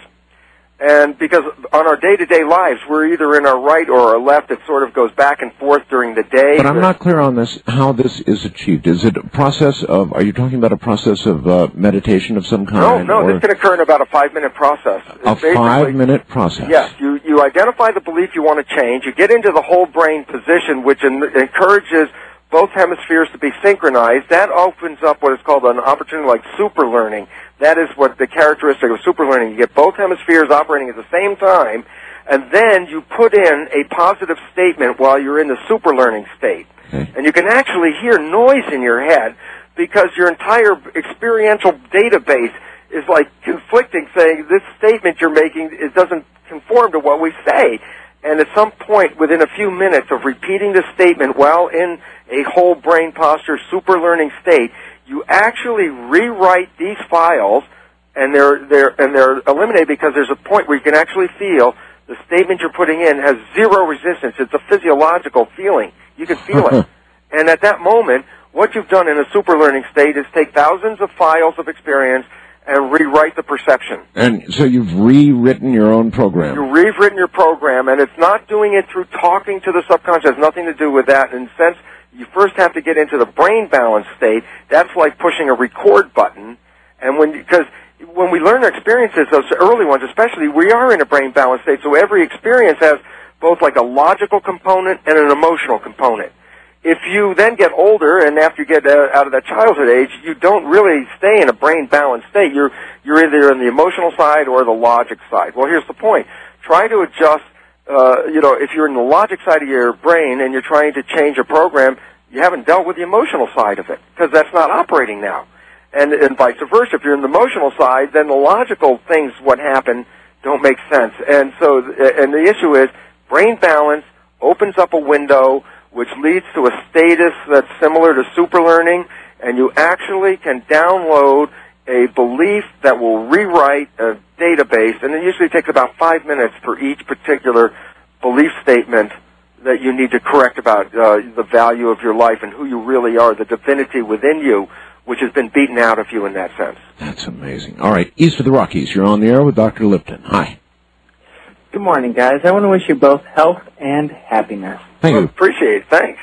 And because on our day-to-day lives, we're either in our right or our left. It sort of goes back and forth during the day. But I'm not clear on this, how this is achieved. Is it a process of, are you talking about a process of meditation of some kind? No, this can occur in about a 5-minute process. A 5-minute process? Yes. You identify the belief you want to change. You get into the whole brain position, which encourages both hemispheres to be synchronized. That opens up what is called an opportunity like super learning. That is what the characteristic of super learning. You get both hemispheres operating at the same time, and then you put in a positive statement while you're in the super learning state. Okay. And you can actually hear noise in your head because your entire experiential database is like conflicting, saying this statement you're making, it doesn't conform to what we say. And at some point, within a few minutes of repeating the statement while in a whole brain posture super learning state, you actually rewrite these files, and they're eliminated because there's a point where you can actually feel the statement you're putting in has zero resistance. It's a physiological feeling. You can feel it. And at that moment, what you've done in a super learning state is take thousands of files of experience and rewrite the perception. And so you've rewritten your own program. You've rewritten your program, and it's not doing it through talking to the subconscious. It has nothing to do with that. In a sense, you first have to get into the brain balance state. That's like pushing a record button. And because when we learn our experiences, those early ones especially, we are in a brain balance state. So every experience has both like a logical component and an emotional component. If you then get older, and after you get out of that childhood age, you don't really stay in a brain balanced state. You're either on the emotional side or the logic side. Well, here's the point. Try to adjust, if you're in the logic side of your brain and you're trying to change a program, you haven't dealt with the emotional side of it because that's not operating now. And vice versa. If you're in the emotional side, then the logical things, what happened, don't make sense. And so, and the issue is brain balance opens up a window which leads to a status that's similar to super learning, and you actually can download a belief that will rewrite a database, and it usually takes about 5 minutes for each particular belief statement that you need to correct about the value of your life and who you really are, the divinity within you, which has been beaten out of you in that sense. That's amazing. All right, east of the Rockies, you're on the air with Dr. Lipton. Hi. Good morning, guys. I want to wish you both health and happiness. Thank you. Appreciate it. Thanks.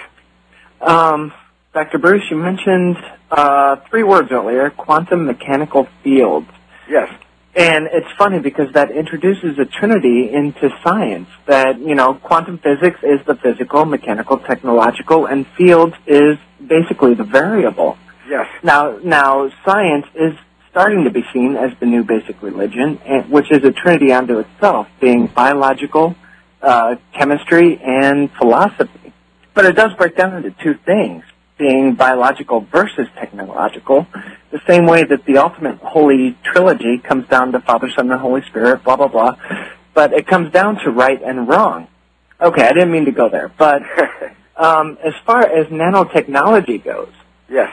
Dr. Bruce, you mentioned 3 words earlier, quantum mechanical fields. Yes. And it's funny because that introduces a trinity into science, that, quantum physics is the physical, mechanical, technological, and fields is basically the variable. Yes. Now science is starting to be seen as the new basic religion, which is a trinity unto itself, being biological, chemistry, and philosophy. But it does break down into 2 things, being biological versus technological, the same way that the ultimate holy trilogy comes down to Father, Son, and Holy Spirit, blah, blah, blah. But it comes down to right and wrong. Okay, I didn't mean to go there. But as far as nanotechnology goes, yes,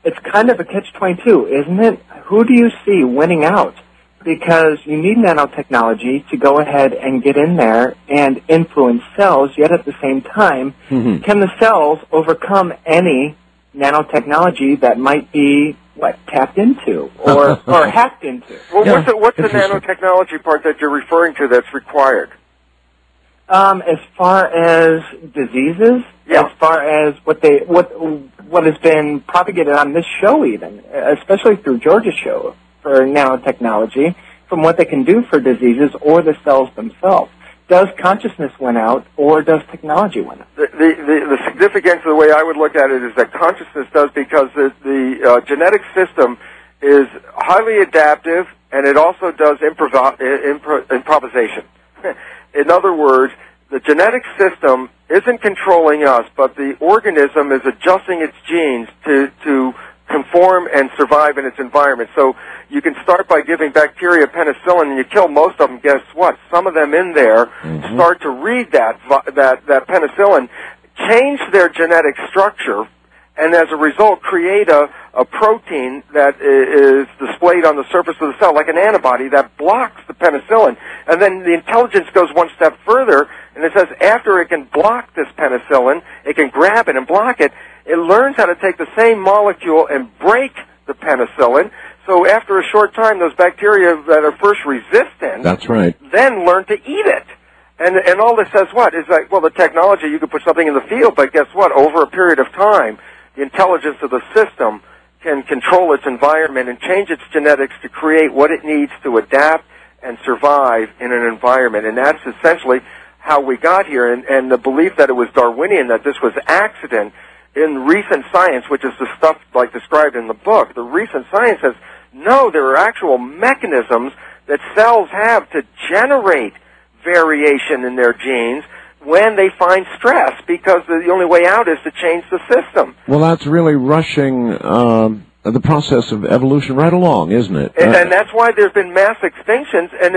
it's kind of a catch-22, isn't it? Who do you see winning out? Because you need nanotechnology to go ahead and get in there and influence cells, yet at the same time, can the cells overcome any nanotechnology that might be, tapped into or hacked into? Well, yeah. What's the nanotechnology part that you're referring to that's required? As far as diseases, yeah. As far as what has been propagated on this show even, especially through Georgia's show for nanotechnology, from what they can do for diseases or the cells themselves. Does consciousness win out or does technology win out? The significance of the way I would look at it is that consciousness does, because the genetic system is highly adaptive and it also does improvisation. In other words, the genetic system isn't controlling us, but the organism is adjusting its genes to conform and survive in its environment. So you can start by giving bacteria penicillin and you kill most of them. Guess what? Some of them in there start to read that penicillin, change their genetic structure, and as a result create a protein that is displayed on the surface of the cell, like an antibody that blocks the penicillin. And then the intelligence goes one step further, and it says after it can block this penicillin, it can grab it and block it, it learns how to take the same molecule and break the penicillin So after a short time, those bacteria that are first resistant, that's right, then learn to eat it. And all this says what? Is like, well, the technology, you could put something in the field, but guess what? Over a period of time, the intelligence of the system can control its environment and change its genetics to create what it needs to adapt and survive in an environment. And that's essentially how we got here. And the belief that it was Darwinian, that this was accident, in recent science, which is the stuff like described in the book, the recent science says, no, there are actual mechanisms that cells have to generate variation in their genes when they find stress, because the only way out is to change the system. Well, that's really rushing the process of evolution right along, isn't it? And that's why there's been mass extinctions, and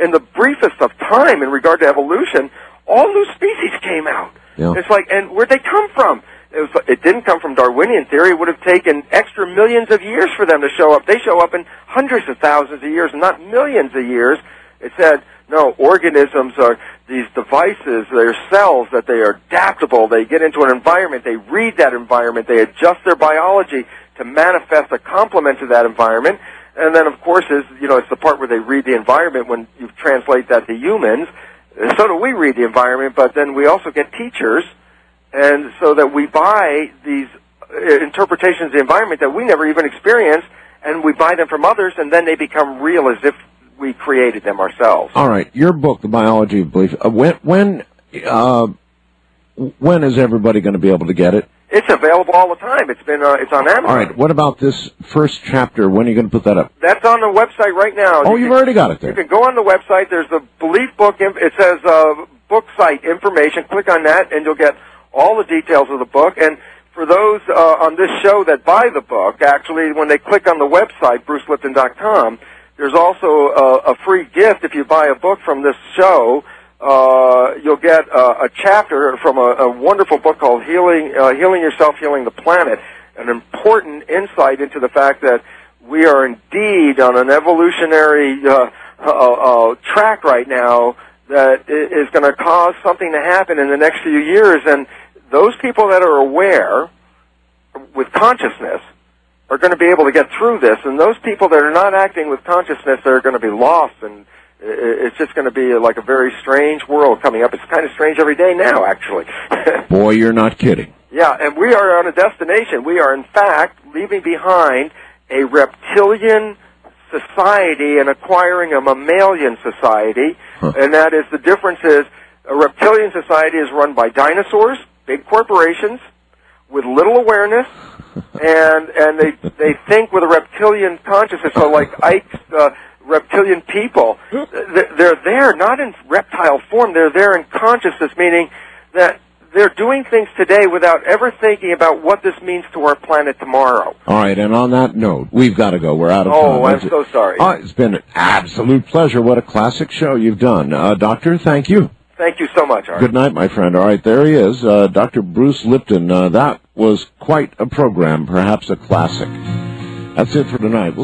in the briefest of time in regard to evolution, all new species came out. Yeah. It's like, and where'd they come from? It didn't come from Darwinian theory. It would have taken extra millions of years for them to show up. They show up in hundreds of thousands of years, not millions of years. It said, no, organisms are these devices, they're cells, that they are adaptable. They get into an environment, they read that environment, they adjust their biology to manifest a complement to that environment. And then, of course, it's the part where they read the environment when you translate that to humans. So do we read the environment, but then we also get teachers, and so that we buy these interpretations of the environment that we never even experienced, and we buy them from others, and then they become real as if we created them ourselves. All right, your book, The Biology of Belief. When is everybody going to be able to get it? It's available all the time. It's on Amazon. All right. What about this first chapter? When are you going to put that up? That's on the website right now. Oh, you've already got it there. You can go on the website. There's the Belief book. It says book site information. Click on that, and you'll get all the details of the book. And for those on this show that buy the book, actually, when they click on the website, brucelipton.com, there's also a free gift if you buy a book from this show. You'll get a chapter from a wonderful book called Healing Yourself, Healing the Planet, an important insight into the fact that we are indeed on an evolutionary track right now that is going to cause something to happen in the next few years. And those people that are aware with consciousness are going to be able to get through this, and those people that are not acting with consciousness are going to be lost, and it's just going to be like a very strange world coming up. It's kind of strange every day now, actually. Boy, you're not kidding. Yeah, and we are on a destination. We are, in fact, leaving behind a reptilian society and acquiring a mammalian society, and that is, the difference is a reptilian society is run by dinosaurs, big corporations, with little awareness, and they think with a reptilian consciousness. So like Ike's reptilian people, they're there not in reptile form, they're there in consciousness, meaning that they're doing things today without ever thinking about what this means to our planet tomorrow. All right, and on that note, we've got to go. We're out of time. Oh, I'm so sorry. It's been an absolute pleasure. What a classic show you've done. Doctor, thank you. Thank you so much, Art. Good night, my friend. All right, there he is, Dr. Bruce Lipton. That was quite a program, perhaps a classic. That's it for tonight.